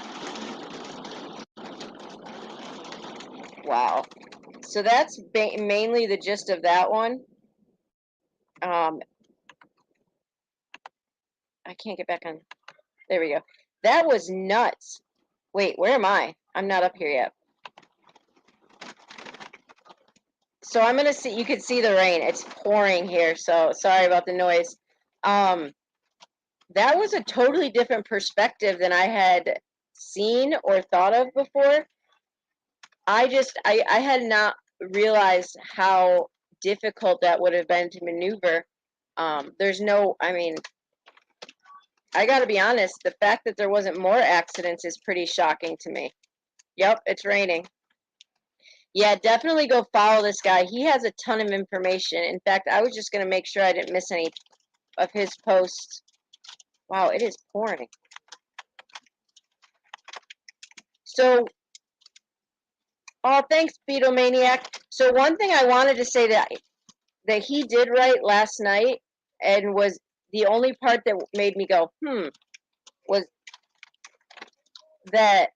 Speaker 1: Wow. So that's mainly the gist of that one. I can't get back on. There we go. That was nuts. Wait, where am I? I'm not up here yet. So I'm gonna see. You could see the rain. It's pouring here. So sorry about the noise. That was a totally different perspective than I had seen or thought of before. I had not realized how difficult that would have been to maneuver. There's no, I mean, I got to be honest, the fact that there wasn't more accidents is pretty shocking to me. Yep, it's raining. Yeah, definitely go follow this guy. He has a ton of information. In fact, I was just going to make sure I didn't miss any of his posts. Wow, it is pouring. So, oh, thanks, Beatlemaniac. So one thing I wanted to say that he did write last night and was the only part that made me go, was that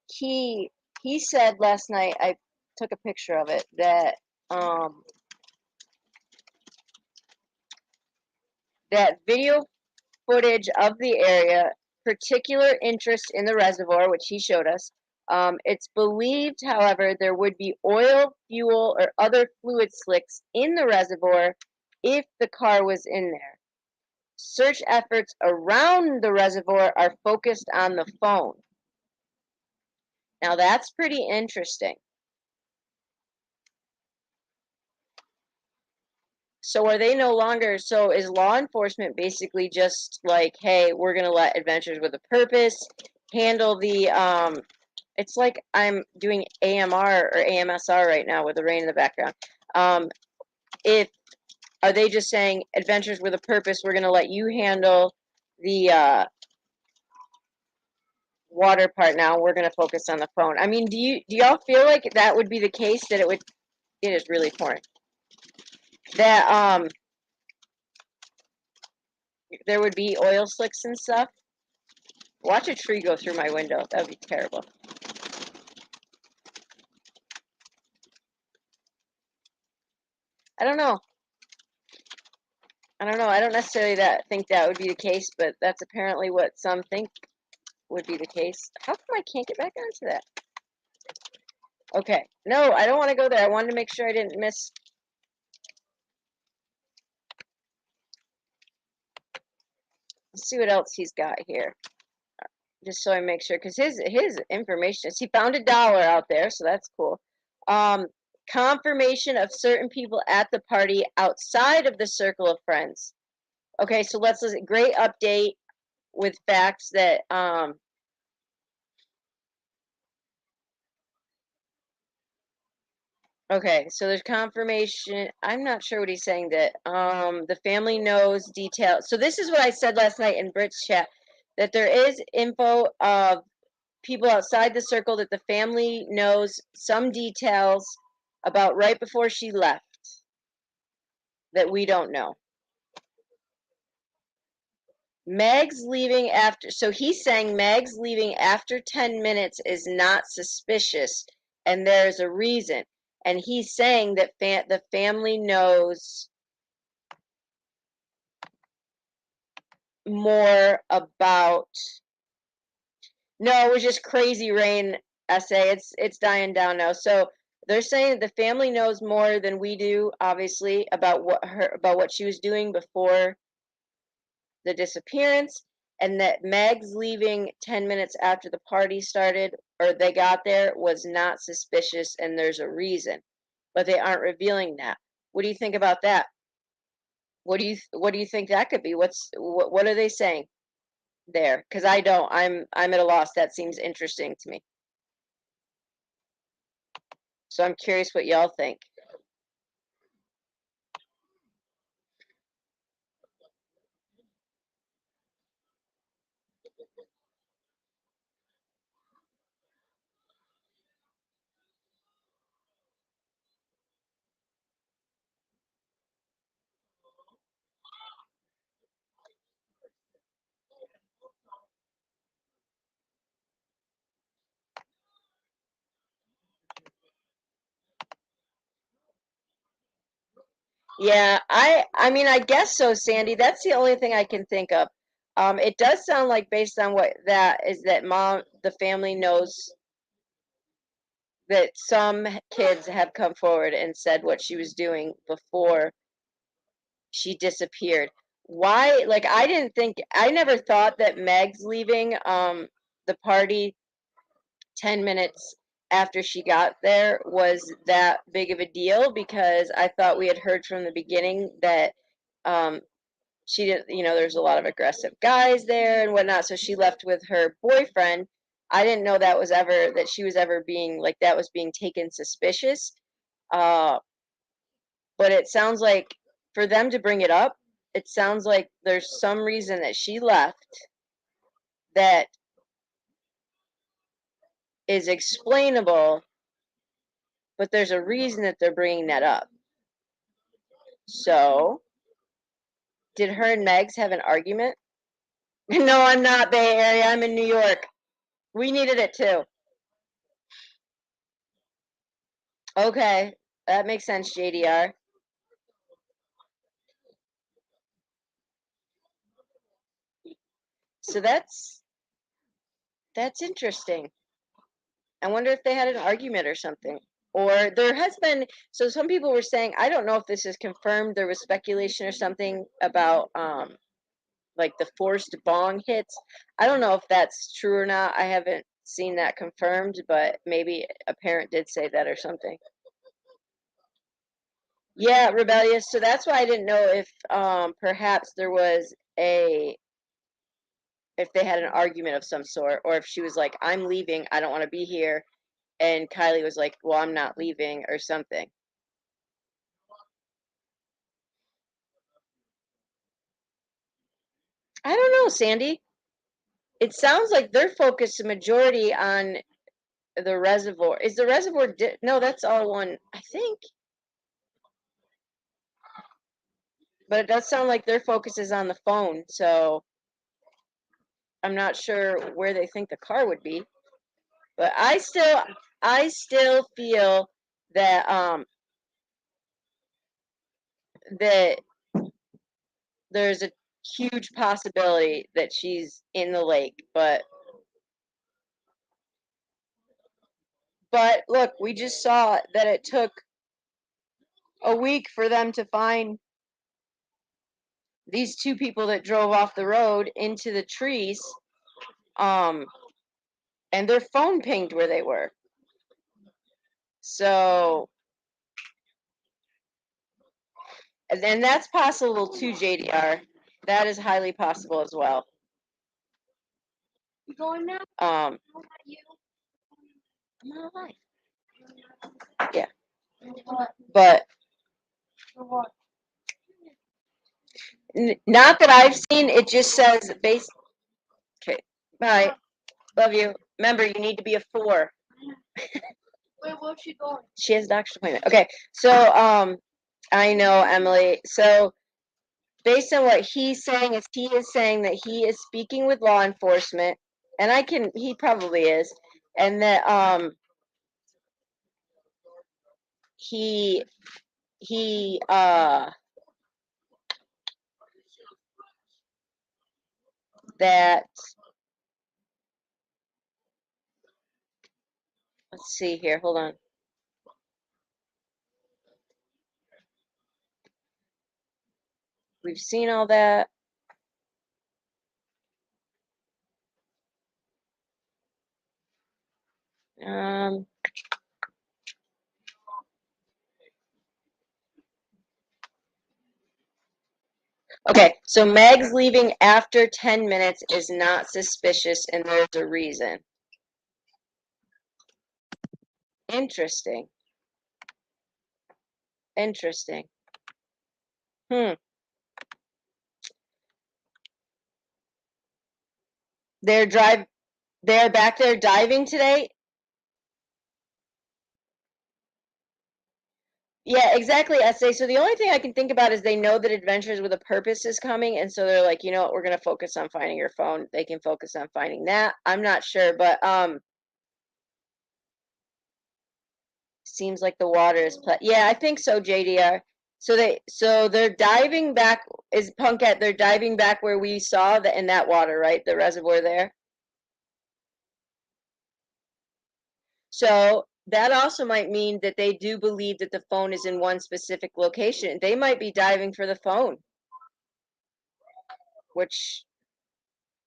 Speaker 1: he said last night, I took a picture of it, that that video footage of the area, particular interest in the reservoir, which he showed us. It's believed, however, there would be oil, fuel, or other fluid slicks in the reservoir if the car was in there. Search efforts around the reservoir are focused on the phone. Now that's pretty interesting. So are they no longer, so is law enforcement basically just like, hey, we're going to let Adventures with a Purpose handle the, it's like I'm doing AMR or AMSR right now with the rain in the background. Are they just saying, Adventures with a Purpose, we're going to let you handle the water part now, we're going to focus on the phone. I mean, do y'all feel like that would be the case, that it is really pouring, that there would be oil slicks and stuff? Watch a tree go through my window. That would be terrible. I don't know. I don't necessarily think that would be the case, but that's apparently what some think would be the case. How come I can't get back onto that? Okay. No, I don't want to go there. I wanted to make sure I didn't miss. Let's see what else he's got here. Just so I make sure, because his information is, he found $1 out there, so that's cool. Confirmation of certain people at the party outside of the circle of friends. Okay, so let's listen. Great update with facts that okay, so there's confirmation. I'm not sure what he's saying, that the family knows details. So this is what I said last night in Brit's chat, that there is info of people outside the circle that the family knows some details about right before she left that we don't know. Meg's leaving after, so he's saying Meg's leaving after 10 minutes is not suspicious, and there's a reason. And he's saying that the family knows more about. No, it was just crazy rain. Essay. It's dying down now. So they're saying that the family knows more than we do, obviously, about what she was doing before the disappearance, and that Meg's leaving 10 minutes after the party started, or they got there, was not suspicious, and there's a reason, but they aren't revealing that. What do you think about that? What do you think that could be? What are they saying there? Because I don't. I'm at a loss. That seems interesting to me. So I'm curious what y'all think. Yeah, I mean, I guess so, Sandy. That's the only thing I can think of. It does sound like, based on what that is, that the family knows. that some kids have come forward and said what she was doing before she disappeared. Why? Like, I never thought that Meg's leaving the party 10 minutes after she got there was that big of a deal, because I thought we had heard from the beginning that um, she didn't, there's a lot of aggressive guys there and whatnot. So she left with her boyfriend. I didn't know that she was ever being like that was being taken suspicious. Uh, but it sounds like for them to bring it up, it sounds like there's some reason that she left that is explainable, but there's a reason that they're bringing that up. So, did her and Megs have an argument? No, I'm not Bay Area. I'm in New York. We needed it too. Okay, that makes sense, JDR. So that's interesting. I wonder if they had an argument or something. Or there has been, so some people were saying, I don't know if this is confirmed, there was speculation or something about like the forced bong hits. I don't know if that's true or not. I haven't seen that confirmed, but maybe a parent did say that or something. Yeah, rebellious. So that's why I didn't know if perhaps there was if they had an argument of some sort, or if she was like, I'm leaving, I don't want to be here, and Kylie was like, well, I'm not leaving, or something. I don't know, Sandy. It sounds like they're focused a majority on the reservoir. Is the reservoir no, that's all one, I think. But it does sound like their focus is on the phone, so I'm not sure where they think the car would be. But I still feel that that there's a huge possibility that she's in the lake, but look, we just saw that it took a week for them to find these two people that drove off the road into the trees, and their phone pinged where they were. So, and then that's possible too, JDR. That is highly possible as well.
Speaker 2: You going now?
Speaker 1: You. I'm not alive. Yeah.
Speaker 2: What?
Speaker 1: But
Speaker 2: What?
Speaker 1: not that I've seen. It just says base. Okay. Bye. Love you. Remember, you need to be a 4.
Speaker 2: Wait, where's she going?
Speaker 1: She has a doctor's appointment. Okay. So, I know, Emily. So, based on what he's saying, is he is saying that he is speaking with law enforcement, and he probably is, and that he that, let's see here, hold on. We've seen all that. Okay, so Meg's leaving after 10 minutes is not suspicious, and there's a reason. Interesting. Interesting. They're back there diving today? Yeah, exactly, SA. So the only thing I can think about is they know that Adventures with a Purpose is coming, and so they're like, you know what, we're gonna focus on finding your phone. They can focus on finding that. I'm not sure, but seems like the water is yeah, I think so, JDR. So they're diving back, is Punkette, they're diving back where we saw in that water, right? The reservoir there. So that also might mean that they do believe that the phone is in one specific location. They might be diving for the phone, which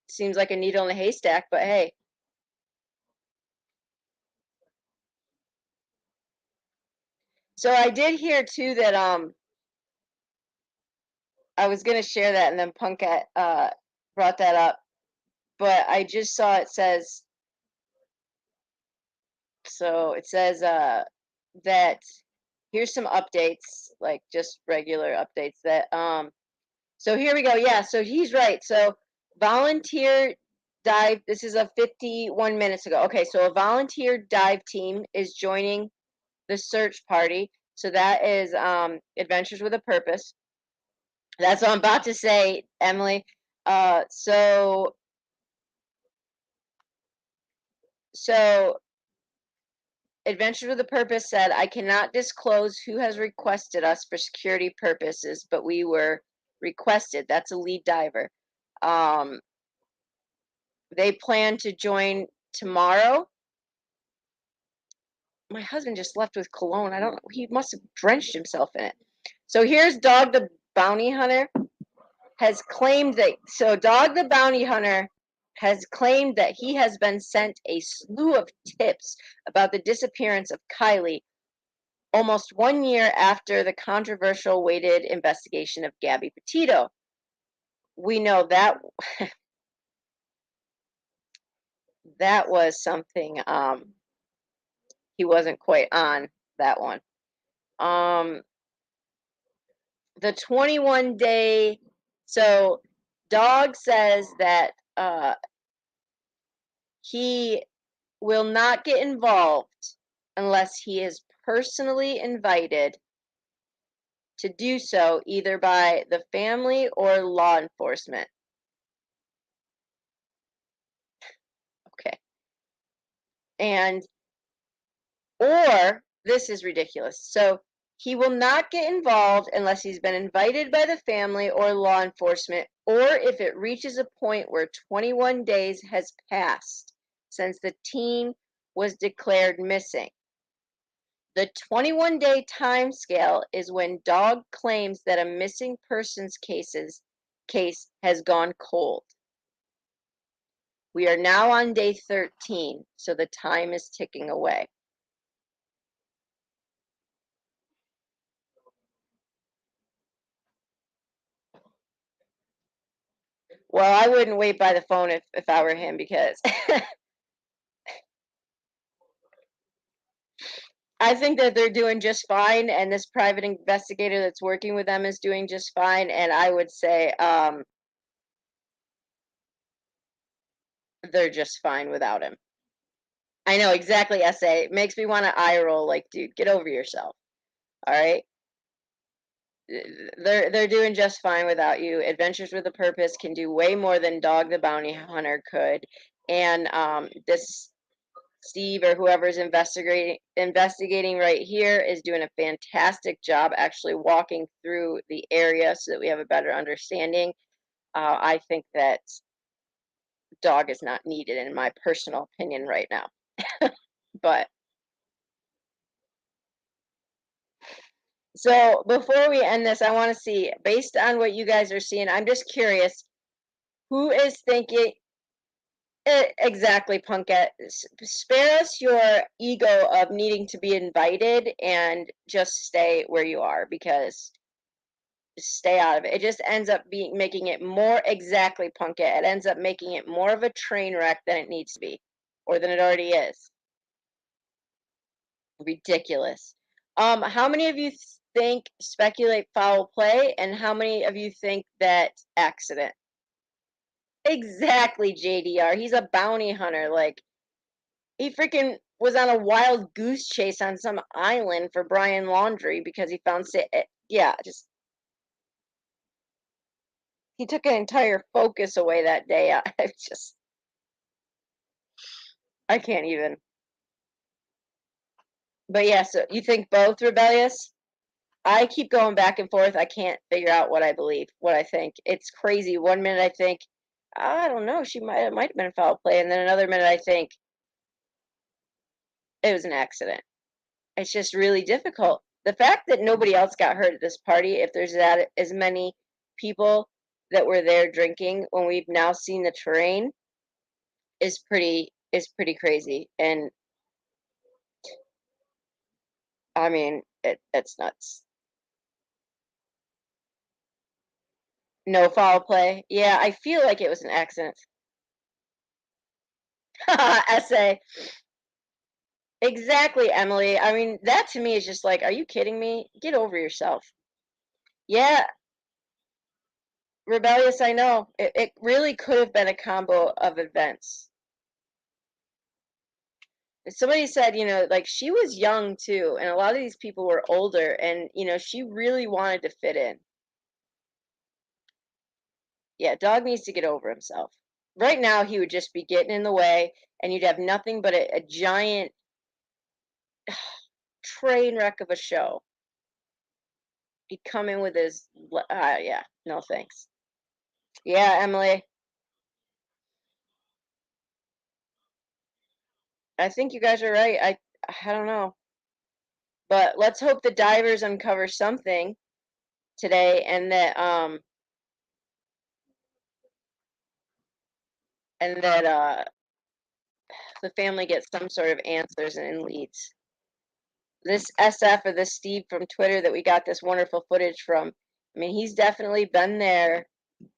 Speaker 1: seems like a needle in a haystack, but hey. So I did hear too that I was gonna share that and then Punkat brought that up, but I just saw it says that here's some updates, like just regular updates that so here we go. Yeah, so he's right. So volunteer dive, this is a 51 minutes ago. Okay, so a volunteer dive team is joining the search party. So that is Adventures with a Purpose. That's what I'm about to say, Emily. So Adventures with a Purpose said, I cannot disclose who has requested us for security purposes, but we were requested. That's a lead diver. They plan to join tomorrow. My husband just left with cologne. I don't know. He must have drenched himself in it. So here's Dog the Bounty Hunter has claimed that, so Dog the Bounty Hunter has claimed that he has been sent a slew of tips about the disappearance of Kylie almost 1 year after the controversial weighted investigation of Gabby Petito. We know that that was something he wasn't quite on that one. The 21-day, so Dog says that he will not get involved unless he is personally invited to do so, either by the family or law enforcement. Okay. And, or, this is ridiculous. So, he will not get involved unless he's been invited by the family or law enforcement, or if it reaches a point where 21 days has passed since the teen was declared missing. The 21-day time scale is when Dog claims that a missing persons case has gone cold. We are now on day 13, so the time is ticking away. Well, I wouldn't wait by the phone if I were him, because I think that they're doing just fine, and this private investigator that's working with them is doing just fine, and I would say they're just fine without him. I know, exactly, SA. It makes me want to eye roll, like, dude, get over yourself. All right? They're doing just fine without you. Adventures with a Purpose can do way more than Dog the Bounty Hunter could, and this Steve or whoever's investigating right here is doing a fantastic job actually walking through the area so that we have a better understanding. I think that Dog is not needed, in my personal opinion, right now. But so before we end this, I want to see, based on what you guys are seeing, I'm just curious, who is thinking exactly, Punkette? Spare us your ego of needing to be invited and just stay where you are, because stay out of it. It just ends up making it more, exactly, Punkette. It ends up making it more of a train wreck than it needs to be, or than it already is. Ridiculous. How many of you speculate foul play, and how many of you think that accident? Exactly, JDR. He's a bounty hunter. Like, he freaking was on a wild goose chase on some island for Brian Laundrie because he found yeah, just he took an entire focus away that day. I can't even. But yeah, so you think both rebellious? I keep going back and forth. I can't figure out what I believe, what I think. It's crazy. 1 minute I think, I don't know, it might have been a foul play, and then another minute I think it was an accident. It's just really difficult. The fact that nobody else got hurt at this party, if there's that as many people that were there drinking when we've now seen the terrain, is pretty crazy. And I mean, it's nuts. No foul play. Yeah, I feel like it was an accident. Essay. Exactly, Emily. I mean, that to me is just like, are you kidding me? Get over yourself. Yeah, rebellious, I know. It really could have been a combo of events. Somebody said, like she was young too, and a lot of these people were older, and she really wanted to fit in. Yeah, dog needs to get over himself. Right now, he would just be getting in the way, and you'd have nothing but a giant train wreck of a show. He'd come in with his, yeah, no thanks. Yeah, Emily. I think you guys are right. I don't know. But let's hope the divers uncover something today and that the family gets some sort of answers and leads. This SF or this Steve from Twitter that we got this wonderful footage from, I mean, he's definitely been there.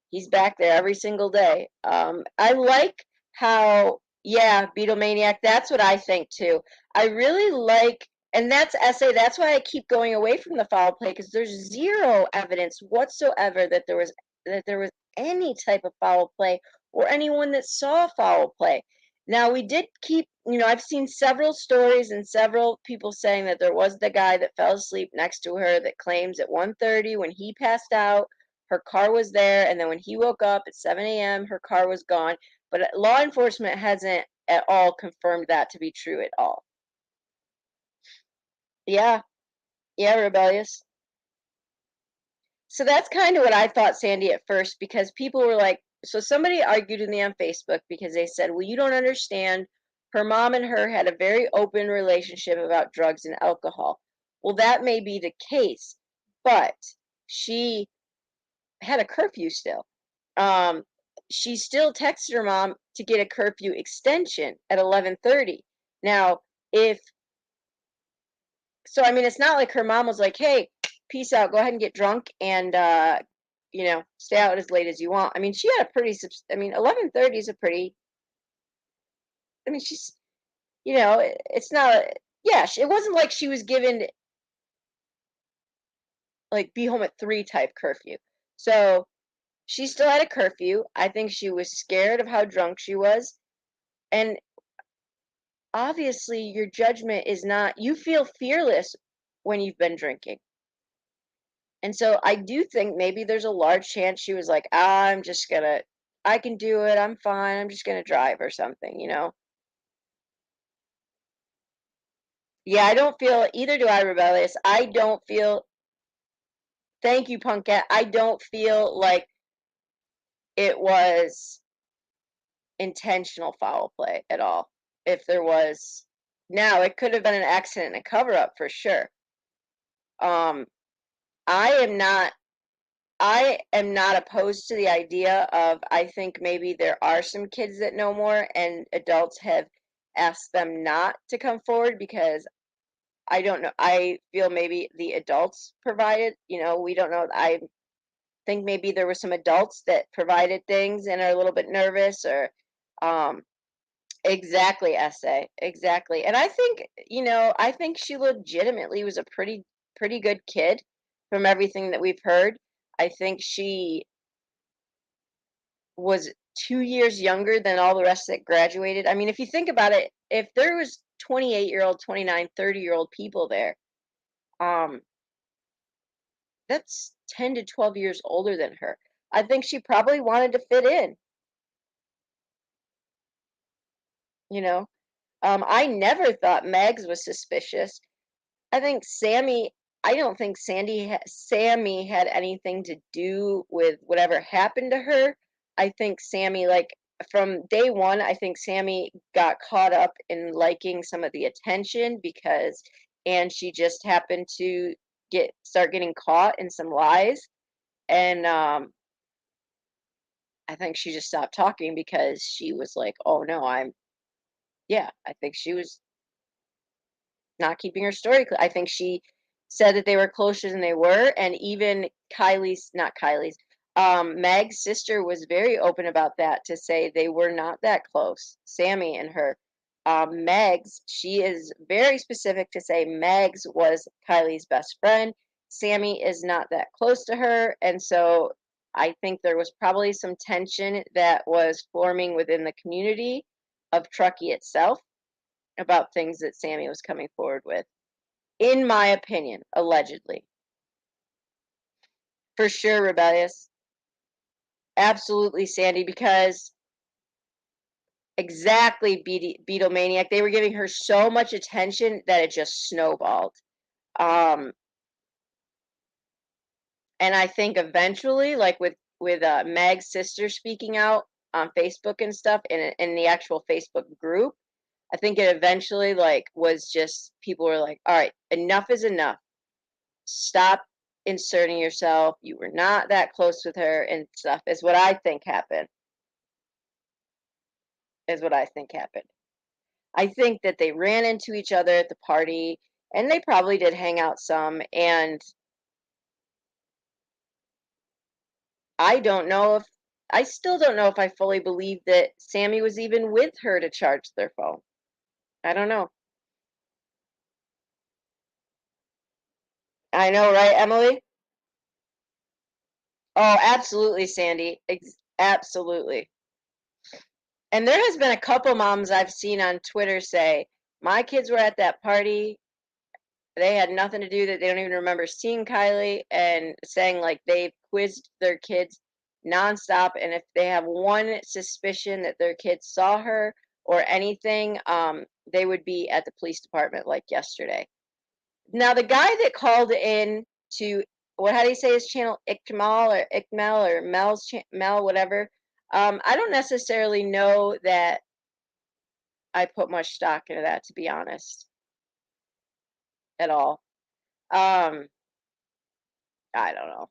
Speaker 1: He's back there every single day. I like how, yeah, Beatlemaniac, that's what I think too. I really like, and that's essay, that's why I keep going away from the foul play, because there's zero evidence whatsoever that there was any type of foul play or anyone that saw foul play. Now we did keep, I've seen several stories and several people saying that there was the guy that fell asleep next to her that claims at 1:30 when he passed out her car was there, and then when he woke up at 7 a.m., her car was gone. But law enforcement hasn't at all confirmed that to be true at all. Yeah, yeah, rebellious. So that's kind of what I thought, Sandy, at first, because people were like, so somebody argued with me on Facebook because they said, well, you don't understand. Her mom and her had a very open relationship about drugs and alcohol. Well, that may be the case, but she had a curfew still. Um, she still texted her mom to get a curfew extension at 11:30. Now, if so, I mean, it's not like her mom was like, "Hey, peace out. Go ahead and get drunk and stay out as late as you want." I mean, she had a pretty. I mean, 11:30 is a pretty. I mean, she's. It's not. Yeah, it wasn't like she was given like be home at 3 type curfew. So she still had a curfew. I think she was scared of how drunk she was. And obviously, your judgment is not, you feel fearless when you've been drinking. And so I do think maybe there's a large chance she was like, I can do it. I'm fine. I'm just gonna drive or something. Yeah, I don't feel, either do I, rebellious. I don't feel, thank you, Punkette. I don't feel like it was intentional foul play at all. If there was, now it could have been an accident and a cover up for sure. Um, I am not I am not opposed to the idea of, I think maybe there are some kids that know more and adults have asked them not to come forward because I don't know. I feel maybe the adults provided, we don't know. I think maybe there were some adults that provided things and are a little bit nervous or um exactly, essay. Exactly. And I think she legitimately was a pretty good kid from everything that we've heard. I think she was 2 years younger than all the rest that graduated. I mean, if you think about it, if there was 28-year-old, 29, 30-year-old people there, um, that's 10 to 12 years older than her. I think she probably wanted to fit in, you know. I never thought Megs was suspicious. I think I don't think Sammy had anything to do with whatever happened to her. I think Sammy, like from day one, I think Sammy got caught up in liking some of the attention because and she just happened to start getting caught in some lies, and I think she just stopped talking because she was like, "Oh no, I think she was not keeping her story. I think she said that they were closer than they were, and even not Kylie's, Meg's sister was very open about that to say they were not that close, Sammy and her. Meg's, she is very specific to say Meg's was Kylie's best friend. Sammy is not that close to her, and so I think there was probably some tension that was forming within the community of Truckee itself about things that Sammy was coming forward with, in my opinion, allegedly. For sure, rebellious. Absolutely, Sandy, because exactly, Beatlemaniac. They were giving her so much attention that it just snowballed. Um, and I think eventually, like with Meg's sister speaking out on Facebook and stuff, in the actual Facebook group, I think it eventually like was just people were like, all right, enough is enough. Stop inserting yourself. You were not that close with her and stuff, is what I think happened. Is what I think happened. I think that they ran into each other at the party and they probably did hang out some. And I still don't know if I fully believe that Sammy was even with her to charge their phone. I don't know. I know, right, Emily? Oh, absolutely, Sandy. Absolutely. And there has been a couple moms I've seen on Twitter say, my kids were at that party. They had nothing to do that they don't even remember seeing Kylie, and saying like they've quizzed their kids nonstop. And if they have one suspicion that their kids saw her or anything, they would be at the police department like yesterday. Now, the guy that called in to, how do you say his channel? Ikmal or Mel, whatever. I don't necessarily know that I put much stock into that, to be honest, at all. I don't know.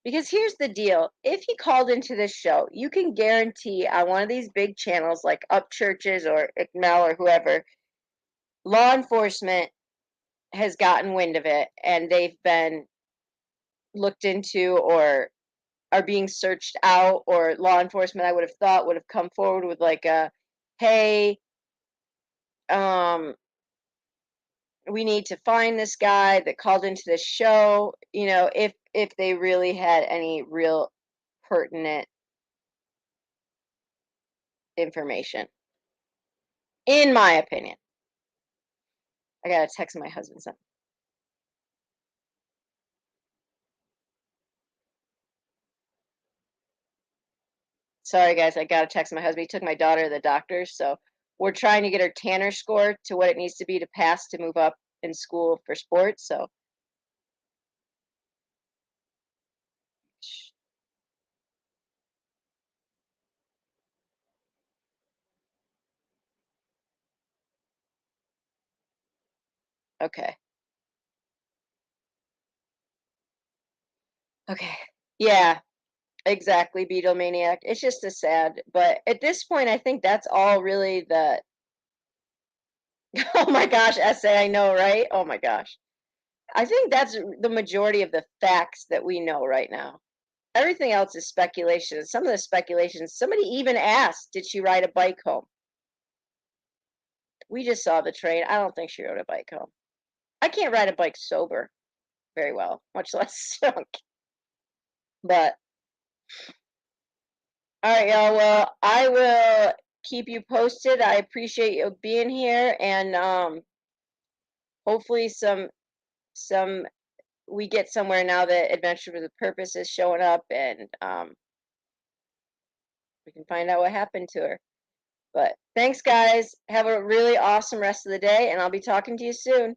Speaker 1: Because here's the deal. If he called into this show, you can guarantee on one of these big channels like Up Churches or Ikmal or whoever, law enforcement has gotten wind of it and they've been looked into or are being searched out, or law enforcement, I would have thought, would have come forward with like a, hey, um, we need to find this guy that called into this show, if they really had any real pertinent information, in my opinion. I gotta text my husband something. Sorry, guys, I gotta text my husband. He took my daughter to the doctor, so we're trying to get her Tanner score to what it needs to be to pass to move up in school for sports. So, okay. Okay. Yeah, exactly, Beatlemaniac. It's just a sad, but at this point, I think that's all really the. Oh my gosh, essay, I know, right? Oh my gosh. I think that's the majority of the facts that we know right now. Everything else is speculation. Some of the speculations, somebody even asked, did she ride a bike home? We just saw the train. I don't think she rode a bike home. I can't ride a bike sober very well, much less drunk. But all right, y'all. Well, I will keep you posted. I appreciate you being here, and hopefully some we get somewhere now that Adventure with a Purpose is showing up, and we can find out what happened to her. But thanks, guys. Have a really awesome rest of the day, and I'll be talking to you soon.